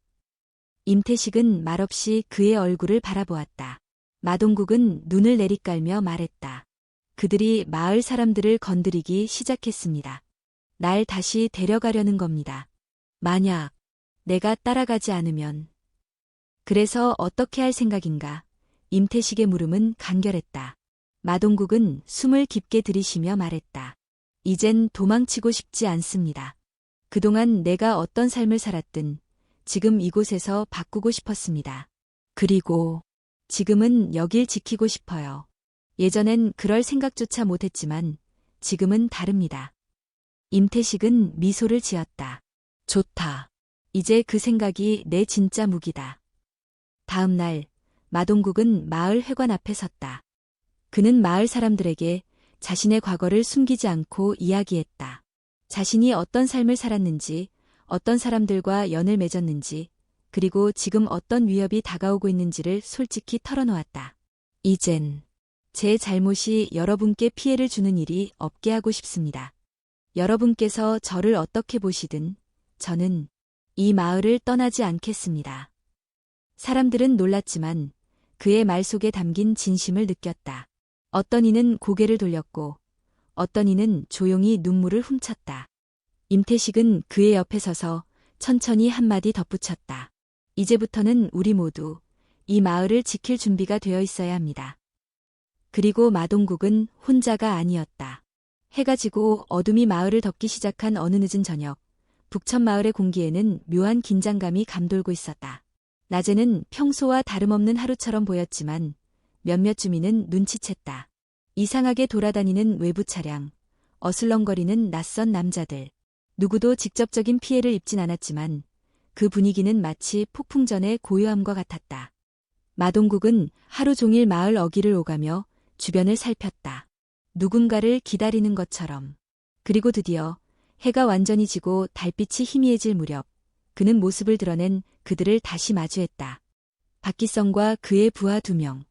임태식은 말없이 그의 얼굴을 바라보았다. 마동국은 눈을 내리깔며 말했다. 그들이 마을 사람들을 건드리기 시작했습니다. 날 다시 데려가려는 겁니다. 만약 내가 따라가지 않으면. 그래서 어떻게 할 생각인가? 임태식의 물음은 간결했다. 마동국은 숨을 깊게 들이쉬며 말했다. 이젠 도망치고 싶지 않습니다. 그동안 내가 어떤 삶을 살았든 지금 이곳에서 바꾸고 싶었습니다. 그리고 지금은 여길 지키고 싶어요. 예전엔 그럴 생각조차 못했지만 지금은 다릅니다. 임태식은 미소를 지었다. 좋다. 이제 그 생각이 내 진짜 무기다. 다음 날 마동국은 마을 회관 앞에 섰다. 그는 마을 사람들에게 자신의 과거를 숨기지 않고 이야기했다. 자신이 어떤 삶을 살았는지, 어떤 사람들과 연을 맺었는지, 그리고 지금 어떤 위협이 다가오고 있는지를 솔직히 털어놓았다. 이젠 제 잘못이 여러분께 피해를 주는 일이 없게 하고 싶습니다. 여러분께서 저를 어떻게 보시든 저는 이 마을을 떠나지 않겠습니다. 사람들은 놀랐지만 그의 말 속에 담긴 진심을 느꼈다. 어떤 이는 고개를 돌렸고 어떤 이는 조용히 눈물을 훔쳤다. 임태식은 그의 옆에 서서 천천히 한마디 덧붙였다. 이제부터는 우리 모두 이 마을을 지킬 준비가 되어 있어야 합니다. 그리고 마동국은 혼자가 아니었다. 해가 지고 어둠이 마을을 덮기 시작한 어느 늦은 저녁, 북천 마을의 공기에는 묘한 긴장감이 감돌고 있었다. 낮에는 평소와 다름없는 하루처럼 보였지만 몇몇 주민은 눈치챘다. 이상하게 돌아다니는 외부 차량, 어슬렁거리는 낯선 남자들. 누구도 직접적인 피해를 입진 않았지만 그 분위기는 마치 폭풍 전의 고요함과 같았다. 마동국은 하루 종일 마을 어귀를 오가며 주변을 살폈다. 누군가를 기다리는 것처럼. 그리고 드디어 해가 완전히 지고 달빛이 희미해질 무렵 그는 모습을 드러낸 그들을 다시 마주했다. 박기성과 그의 부하 2명.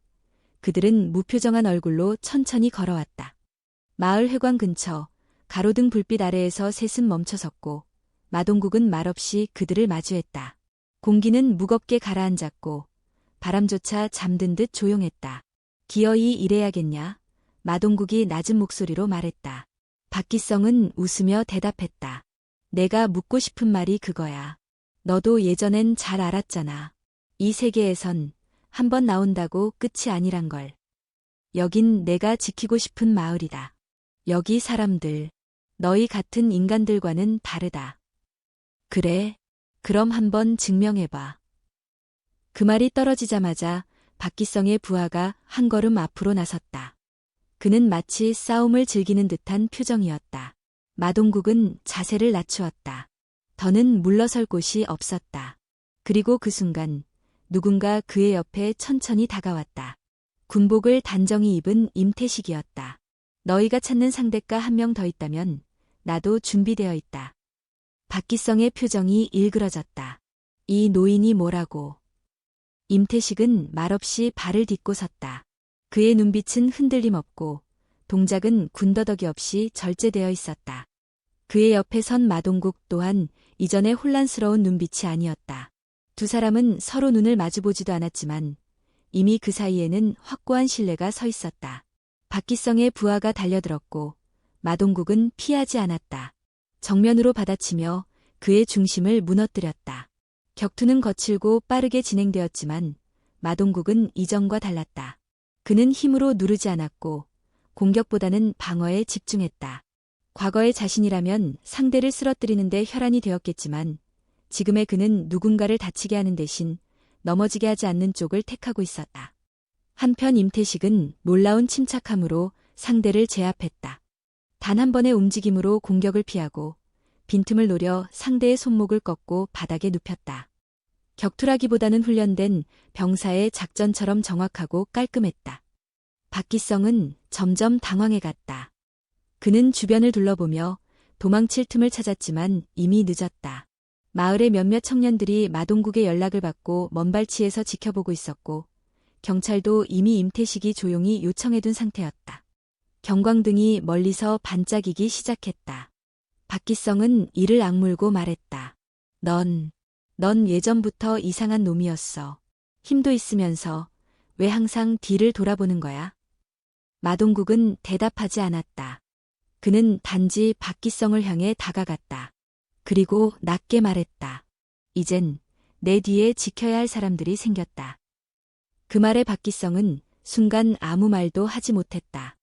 그들은 무표정한 얼굴로 천천히 걸어왔다. 마을 회관 근처 가로등 불빛 아래에서 셋은 멈춰섰고 마동국은 말없이 그들을 마주했다. 공기는 무겁게 가라앉았고 바람조차 잠든 듯 조용했다. 기어이 일해야겠냐? 마동국이 낮은 목소리로 말했다. 박기성은 웃으며 대답했다. 내가 묻고 싶은 말이 그거야. 너도 예전엔 잘 알았잖아. 이 세계에선 한 번 나온다고 끝이 아니란 걸. 여긴 내가 지키고 싶은 마을이다. 여기 사람들, 너희 같은 인간들과는 다르다. 그래, 그럼 한번 증명해봐. 그 말이 떨어지자마자 박기성의 부하가 한 걸음 앞으로 나섰다. 그는 마치 싸움을 즐기는 듯한 표정이었다. 마동국은 자세를 낮추었다. 더는 물러설 곳이 없었다. 그리고 그 순간 누군가 그의 옆에 천천히 다가왔다. 군복을 단정히 입은 임태식이었다. 너희가 찾는 상대가 한 명 더 있다면 나도 준비되어 있다. 박기성의 표정이 일그러졌다. 이 노인이 뭐라고? 임태식은 말없이 발을 딛고 섰다. 그의 눈빛은 흔들림 없고 동작은 군더더기 없이 절제되어 있었다. 그의 옆에 선 마동국 또한 이전의 혼란스러운 눈빛이 아니었다. 두 사람은 서로 눈을 마주보지도 않았지만 이미 그 사이에는 확고한 신뢰가 서 있었다. 박기성의 부하가 달려들었고 마동국은 피하지 않았다. 정면으로 받아치며 그의 중심을 무너뜨렸다. 격투는 거칠고 빠르게 진행되었지만 마동국은 이전과 달랐다. 그는 힘으로 누르지 않았고 공격보다는 방어에 집중했다. 과거의 자신이라면 상대를 쓰러뜨리는 데 혈안이 되었겠지만 지금의 그는 누군가를 다치게 하는 대신 넘어지게 하지 않는 쪽을 택하고 있었다. 한편 임태식은 놀라운 침착함으로 상대를 제압했다. 단 한 번의 움직임으로 공격을 피하고 빈틈을 노려 상대의 손목을 꺾고 바닥에 눕혔다. 격투라기보다는 훈련된 병사의 작전처럼 정확하고 깔끔했다. 박기성은 점점 당황해갔다. 그는 주변을 둘러보며 도망칠 틈을 찾았지만 이미 늦었다. 마을의 몇몇 청년들이 마동국의 연락을 받고 먼발치에서 지켜보고 있었고 경찰도 이미 임태식이 조용히 요청해둔 상태였다. 경광등이 멀리서 반짝이기 시작했다. 박기성은 이를 악물고 말했다. 넌 예전부터 이상한 놈이었어. 힘도 있으면서 왜 항상 뒤를 돌아보는 거야? 마동국은 대답하지 않았다. 그는 단지 박기성을 향해 다가갔다. 그리고 낮게 말했다. 이젠 내 뒤에 지켜야 할 사람들이 생겼다. 그 말에 박기성은 순간 아무 말도 하지 못했다.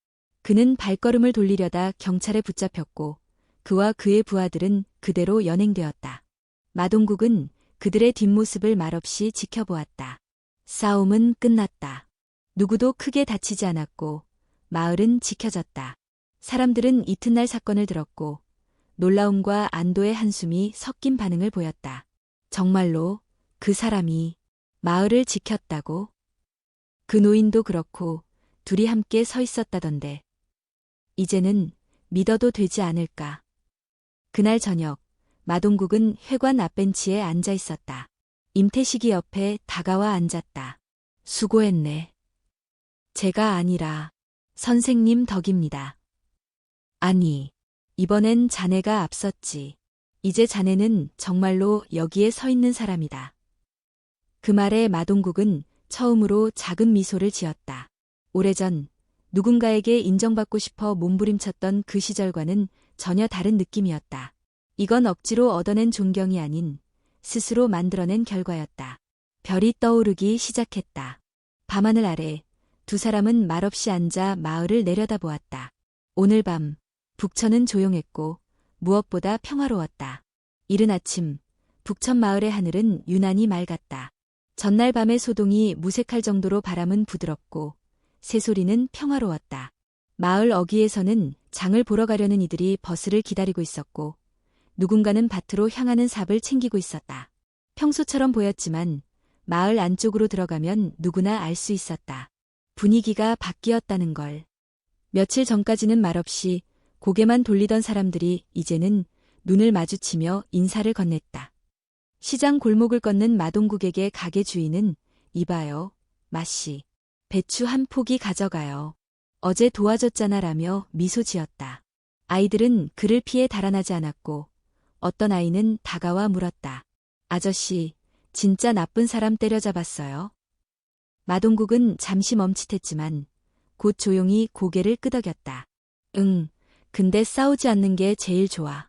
그는 발걸음을 돌리려다 경찰에 붙잡혔고 그와 그의 부하들은 그대로 연행되었다. 마동국은 그들의 뒷모습을 말없이 지켜보았다. 싸움은 끝났다. 누구도 크게 다치지 않았고 마을은 지켜졌다. 사람들은 이튿날 사건을 들었고 놀라움과 안도의 한숨이 섞인 반응을 보였다. 정말로 그 사람이 마을을 지켰다고? 그 노인도 그렇고 둘이 함께 서 있었다던데. 이제는 믿어도 되지 않을까. 그날 저녁 마동국은 회관 앞벤치에 앉아 있었다. 임태식이 옆에 다가와 앉았다. 수고했네. 제가 아니라 선생님 덕입니다. 아니, 이번엔 자네가 앞섰지. 이제 자네는 정말로 여기에 서 있는 사람이다. 그 말에 마동국은 처음으로 작은 미소를 지었다. 오래전 누군가에게 인정받고 싶어 몸부림쳤던 그 시절과는 전혀 다른 느낌이었다. 이건 억지로 얻어낸 존경이 아닌 스스로 만들어낸 결과였다. 별이 떠오르기 시작했다. 밤하늘 아래 두 사람은 말없이 앉아 마을을 내려다보았다. 오늘 밤 북천은 조용했고 무엇보다 평화로웠다. 이른 아침 북천 마을의 하늘은 유난히 맑았다. 전날 밤의 소동이 무색할 정도로 바람은 부드럽고 새소리는 평화로웠다. 마을 어귀에서는 장을 보러 가려는 이들이 버스를 기다리고 있었고 누군가는 밭으로 향하는 삽을 챙기고 있었다. 평소처럼 보였지만 마을 안쪽으로 들어가면 누구나 알 수 있었다. 분위기가 바뀌었다는 걸. 며칠 전까지는 말없이 고개만 돌리던 사람들이 이제는 눈을 마주치며 인사를 건넸다. 시장 골목을 걷는 마동국에게 가게 주인은 이봐요, 마씨. 배추 한 포기 가져가요. 어제 도와줬잖아 라며 미소 지었다. 아이들은 그를 피해 달아나지 않았고 어떤 아이는 다가와 물었다. 아저씨, 진짜 나쁜 사람 때려잡았어요? 마동국은 잠시 멈칫했지만 곧 조용히 고개를 끄덕였다. 응, 근데 싸우지 않는 게 제일 좋아.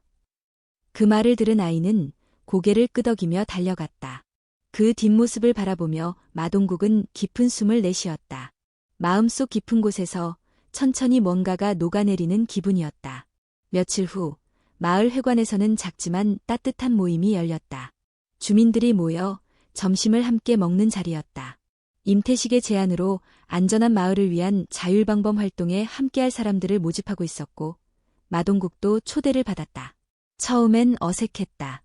그 말을 들은 아이는 고개를 끄덕이며 달려갔다. 그 뒷모습을 바라보며 마동국은 깊은 숨을 내쉬었다. 마음속 깊은 곳에서 천천히 뭔가가 녹아내리는 기분이었다. 며칠 후 마을 회관에서는 작지만 따뜻한 모임이 열렸다. 주민들이 모여 점심을 함께 먹는 자리였다. 임태식의 제안으로 안전한 마을을 위한 자율방범 활동에 함께할 사람들을 모집하고 있었고 마동국도 초대를 받았다. 처음엔 어색했다.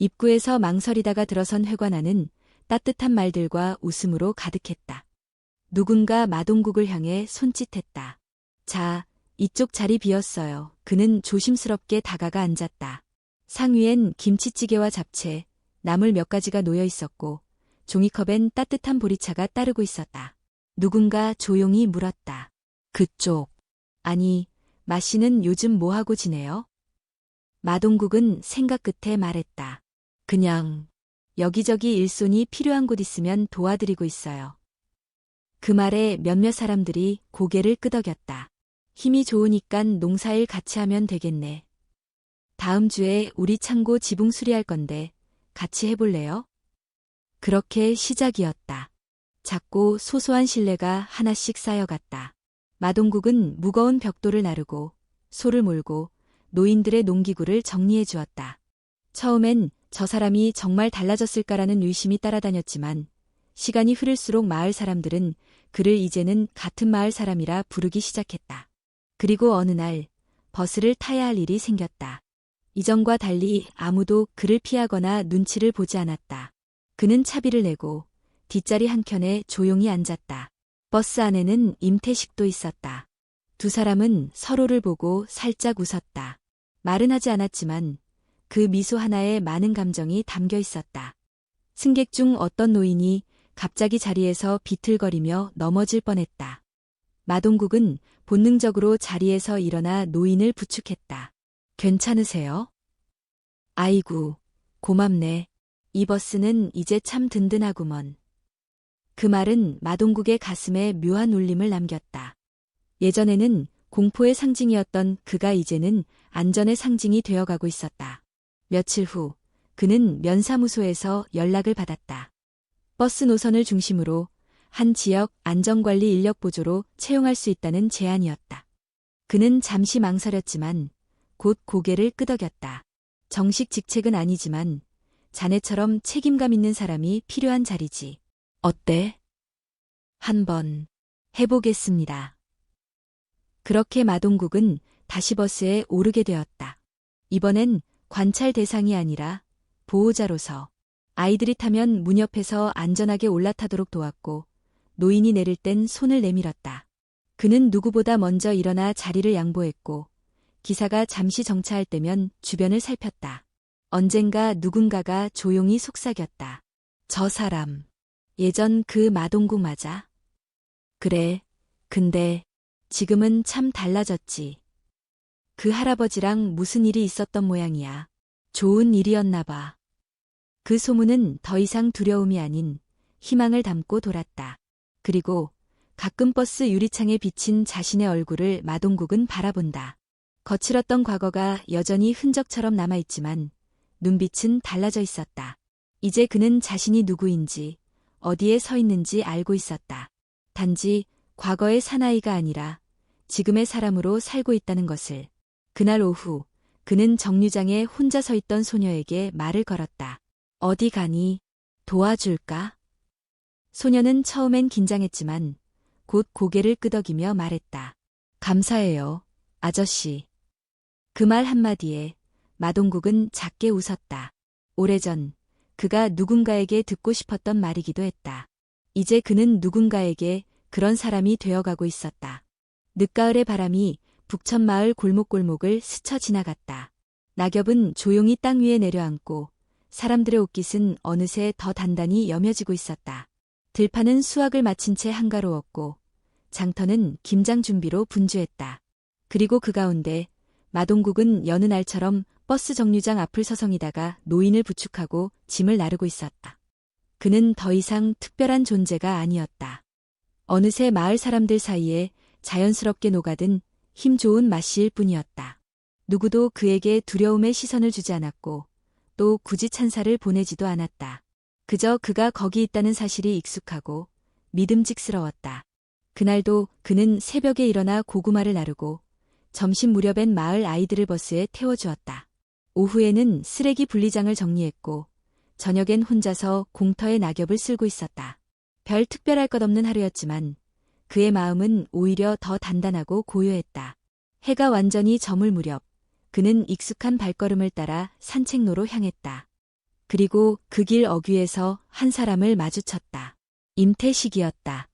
입구에서 망설이다가 들어선 회관 안은 따뜻한 말들과 웃음으로 가득했다. 누군가 마동국을 향해 손짓했다. 자, 이쪽 자리 비었어요. 그는 조심스럽게 다가가 앉았다. 상 위엔 김치찌개와 잡채, 나물 몇 가지가 놓여 있었고 종이컵엔 따뜻한 보리차가 따르고 있었다. 누군가 조용히 물었다. 그쪽. 아니, 마씨는 요즘 뭐하고 지내요? 마동국은 생각 끝에 말했다. 그냥 여기저기 일손이 필요한 곳 있으면 도와드리고 있어요. 그 말에 몇몇 사람들이 고개를 끄덕였다. 힘이 좋으니깐 농사일 같이 하면 되겠네. 다음 주에 우리 창고 지붕 수리할 건데 같이 해볼래요? 그렇게 시작이었다. 작고 소소한 신뢰가 하나씩 쌓여갔다. 마동국은 무거운 벽돌을 나르고 소를 몰고 노인들의 농기구를 정리해 주었다. 처음엔 저 사람이 정말 달라졌을까라는 의심이 따라다녔지만 시간이 흐를수록 마을 사람들은 그를 이제는 같은 마을 사람이라 부르기 시작했다. 그리고 어느 날 버스를 타야 할 일이 생겼다. 이전과 달리 아무도 그를 피하거나 눈치를 보지 않았다. 그는 차비를 내고 뒷자리 한켠에 조용히 앉았다. 버스 안에는 임태식도 있었다. 두 사람은 서로를 보고 살짝 웃었다. 말은 하지 않았지만 그 미소 하나에 많은 감정이 담겨 있었다. 승객 중 어떤 노인이 갑자기 자리에서 비틀거리며 넘어질 뻔했다. 마동국은 본능적으로 자리에서 일어나 노인을 부축했다. 괜찮으세요? 아이고, 고맙네. 이 버스는 이제 참 든든하구먼. 그 말은 마동국의 가슴에 묘한 울림을 남겼다. 예전에는 공포의 상징이었던 그가 이제는 안전의 상징이 되어가고 있었다. 며칠 후 그는 면사무소에서 연락을 받았다. 버스 노선을 중심으로 한 지역 안전관리 인력 보조로 채용할 수 있다는 제안이었다. 그는 잠시 망설였지만 곧 고개를 끄덕였다. 정식 직책은 아니지만 자네처럼 책임감 있는 사람이 필요한 자리지. 어때? 한번 해보겠습니다. 그렇게 마동국은 다시 버스에 오르게 되었다. 이번엔 관찰 대상이 아니라 보호자로서 아이들이 타면 문 옆에서 안전하게 올라타도록 도왔고 노인이 내릴 땐 손을 내밀었다. 그는 누구보다 먼저 일어나 자리를 양보했고 기사가 잠시 정차할 때면 주변을 살폈다. 언젠가 누군가가 조용히 속삭였다. 저 사람, 예전 그 마동국 맞아? 그래, 근데 지금은 참 달라졌지. 그 할아버지랑 무슨 일이 있었던 모양이야. 좋은 일이었나 봐. 그 소문은 더 이상 두려움이 아닌 희망을 담고 돌았다. 그리고 가끔 버스 유리창에 비친 자신의 얼굴을 마동국은 바라본다. 거칠었던 과거가 여전히 흔적처럼 남아있지만 눈빛은 달라져 있었다. 이제 그는 자신이 누구인지, 어디에 서 있는지 알고 있었다. 단지 과거의 사나이가 아니라 지금의 사람으로 살고 있다는 것을. 그날 오후 그는 정류장에 혼자 서 있던 소녀에게 말을 걸었다. 어디 가니? 도와줄까? 소녀는 처음엔 긴장했지만 곧 고개를 끄덕이며 말했다. 감사해요, 아저씨. 그 말 한마디에 마동국은 작게 웃었다. 오래전 그가 누군가에게 듣고 싶었던 말이기도 했다. 이제 그는 누군가에게 그런 사람이 되어가고 있었다. 늦가을의 바람이 북천마을 골목골목을 스쳐 지나갔다. 낙엽은 조용히 땅 위에 내려앉고 사람들의 옷깃은 어느새 더 단단히 여며지고 있었다. 들판은 수확을 마친 채 한가로웠고 장터는 김장 준비로 분주했다. 그리고 그 가운데 마동국은 여느 날처럼 버스 정류장 앞을 서성이다가 노인을 부축하고 짐을 나르고 있었다. 그는 더 이상 특별한 존재가 아니었다. 어느새 마을 사람들 사이에 자연스럽게 녹아든 힘 좋은 마씨일 뿐이었다. 누구도 그에게 두려움의 시선을 주지 않았고 또 굳이 찬사를 보내지도 않았다. 그저 그가 거기 있다는 사실이 익숙하고 믿음직스러웠다. 그날도 그는 새벽에 일어나 고구마를 나르고 점심 무렵엔 마을 아이들을 버스에 태워주었다. 오후에는 쓰레기 분리장을 정리했고 저녁엔 혼자서 공터에 낙엽을 쓸고 있었다. 별 특별할 것 없는 하루였지만 그의 마음은 오히려 더 단단하고 고요했다. 해가 완전히 저물 무렵 그는 익숙한 발걸음을 따라 산책로로 향했다. 그리고 그 길 어귀에서 한 사람을 마주쳤다. 임태식이었다.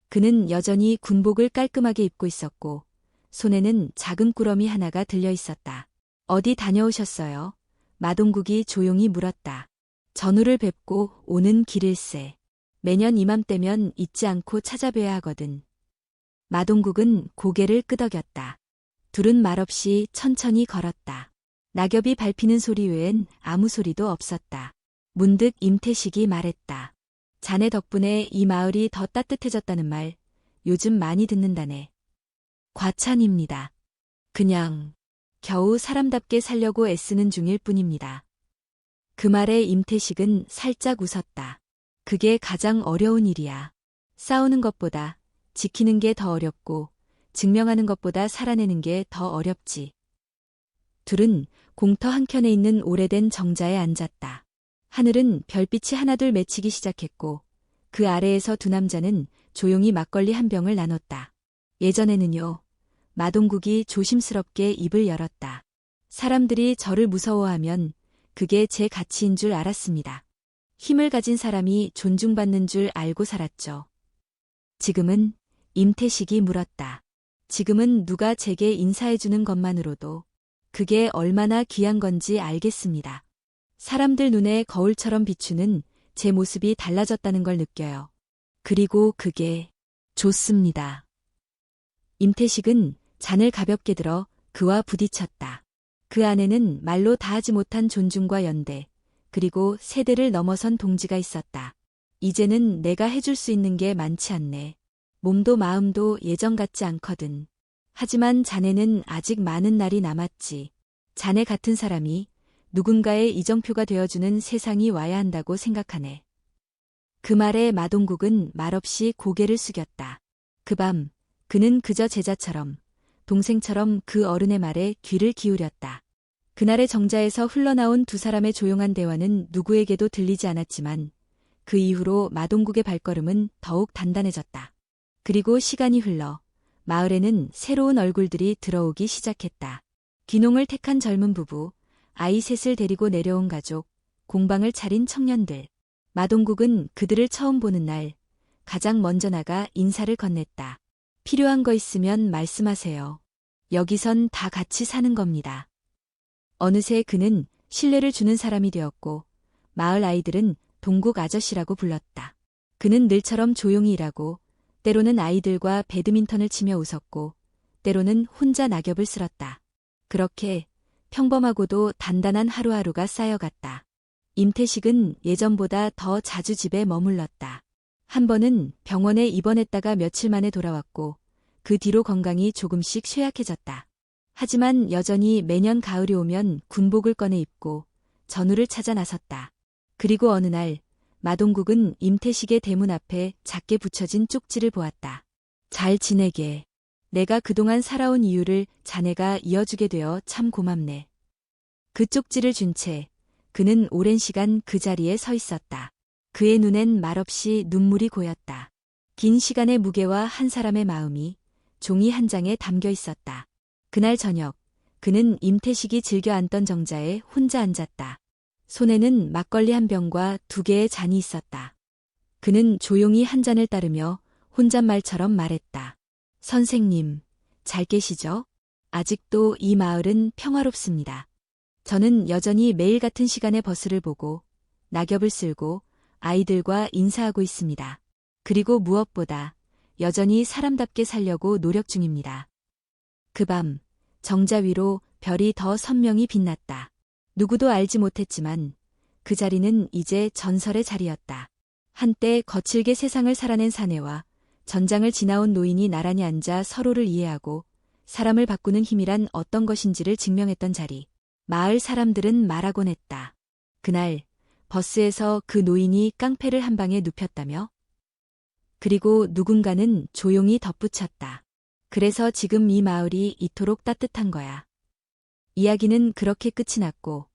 그는 여전히 군복을 깔끔하게 입고 있었고 손에는 작은 꾸러미 하나가 들려 있었다. 어디 다녀오셨어요? 마동국이 조용히 물었다. 전우를 뵙고 오는 길일세. 매년 이맘때면 잊지 않고 찾아뵈야 하거든. 마동국은 고개를 끄덕였다. 둘은 말없이 천천히 걸었다. 낙엽이 밟히는 소리 외엔 아무 소리도 없었다. 문득 임태식이 말했다. 자네 덕분에 이 마을이 더 따뜻해졌다는 말 요즘 많이 듣는다네. 과찬입니다. 그냥 겨우 사람답게 살려고 애쓰는 중일 뿐입니다. 그 말에 임태식은 살짝 웃었다. 그게 가장 어려운 일이야. 싸우는 것보다 지키는 게 더 어렵고 증명하는 것보다 살아내는 게 더 어렵지. 둘은 공터 한켠에 있는 오래된 정자에 앉았다. 하늘은 별빛이 하나둘 맺히기 시작했고 그 아래에서 두 남자는 조용히 막걸리 한 병을 나눴다. 예전에는요. 마동국이 조심스럽게 입을 열었다. 사람들이 저를 무서워하면 그게 제 가치인 줄 알았습니다. 힘을 가진 사람이 존중받는 줄 알고 살았죠. 지금은 임태식이 물었다. 지금은 누가 제게 인사해주는 것만으로도 그게 얼마나 귀한 건지 알겠습니다. 사람들 눈에 거울처럼 비추는 제 모습이 달라졌다는 걸 느껴요. 그리고 그게 좋습니다. 임태식은 잔을 가볍게 들어 그와 부딪혔다. 그 안에는 말로 다하지 못한 존중과 연대, 그리고 세대를 넘어선 동지가 있었다. 이제는 내가 해줄 수 있는 게 많지 않네. 몸도 마음도 예전 같지 않거든. 하지만 자네는 아직 많은 날이 남았지. 자네 같은 사람이 누군가의 이정표가 되어주는 세상이 와야 한다고 생각하네. 그 말에 마동국은 말없이 고개를 숙였다. 그 밤 그는 그저 제자처럼 동생처럼 그 어른의 말에 귀를 기울였다. 그날의 정자에서 흘러나온 두 사람의 조용한 대화는 누구에게도 들리지 않았지만 그 이후로 마동국의 발걸음은 더욱 단단해졌다. 그리고 시간이 흘러 마을에는 새로운 얼굴들이 들어오기 시작했다. 귀농을 택한 젊은 부부, 아이 셋을 데리고 내려온 가족, 공방을 차린 청년들. 마동국은 그들을 처음 보는 날 가장 먼저 나가 인사를 건넸다. 필요한 거 있으면 말씀하세요. 여기선 다 같이 사는 겁니다. 어느새 그는 신뢰를 주는 사람이 되었고 마을 아이들은 동국 아저씨라고 불렀다. 그는 늘처럼 조용히 일하고 때로는 아이들과 배드민턴을 치며 웃었고 때로는 혼자 낙엽을 쓸었다. 그렇게 평범하고도 단단한 하루하루가 쌓여갔다. 임태식은 예전보다 더 자주 집에 머물렀다. 한 번은 병원에 입원했다가 며칠 만에 돌아왔고 그 뒤로 건강이 조금씩 쇠약해졌다. 하지만 여전히 매년 가을이 오면 군복을 꺼내 입고 전우를 찾아 나섰다. 그리고 어느 날 마동국은 임태식의 대문 앞에 작게 붙여진 쪽지를 보았다. 잘 지내게. 내가 그동안 살아온 이유를 자네가 이어주게 되어 참 고맙네. 그 쪽지를 준 채 그는 오랜 시간 그 자리에 서 있었다. 그의 눈엔 말없이 눈물이 고였다. 긴 시간의 무게와 한 사람의 마음이 종이 한 장에 담겨 있었다. 그날 저녁 그는 임태식이 즐겨 앉던 정자에 혼자 앉았다. 손에는 막걸리 한 병과 2개의 잔이 있었다. 그는 조용히 한 잔을 따르며 혼잣말처럼 말했다. 선생님, 잘 계시죠? 아직도 이 마을은 평화롭습니다. 저는 여전히 매일 같은 시간에 버스를 보고 낙엽을 쓸고 아이들과 인사하고 있습니다. 그리고 무엇보다 여전히 사람답게 살려고 노력 중입니다. 그 밤 정자 위로 별이 더 선명히 빛났다. 누구도 알지 못했지만 그 자리는 이제 전설의 자리였다. 한때 거칠게 세상을 살아낸 사내와 전장을 지나온 노인이 나란히 앉아 서로를 이해하고 사람을 바꾸는 힘이란 어떤 것인지를 증명했던 자리. 마을 사람들은 말하곤 했다. 그날 버스에서 그 노인이 깡패를 한 방에 눕혔다며? 그리고 누군가는 조용히 덧붙였다. 그래서 지금 이 마을이 이토록 따뜻한 거야. 이야기는 그렇게 끝이 났고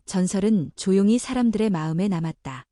전설은 조용히 사람들의 마음에 남았다.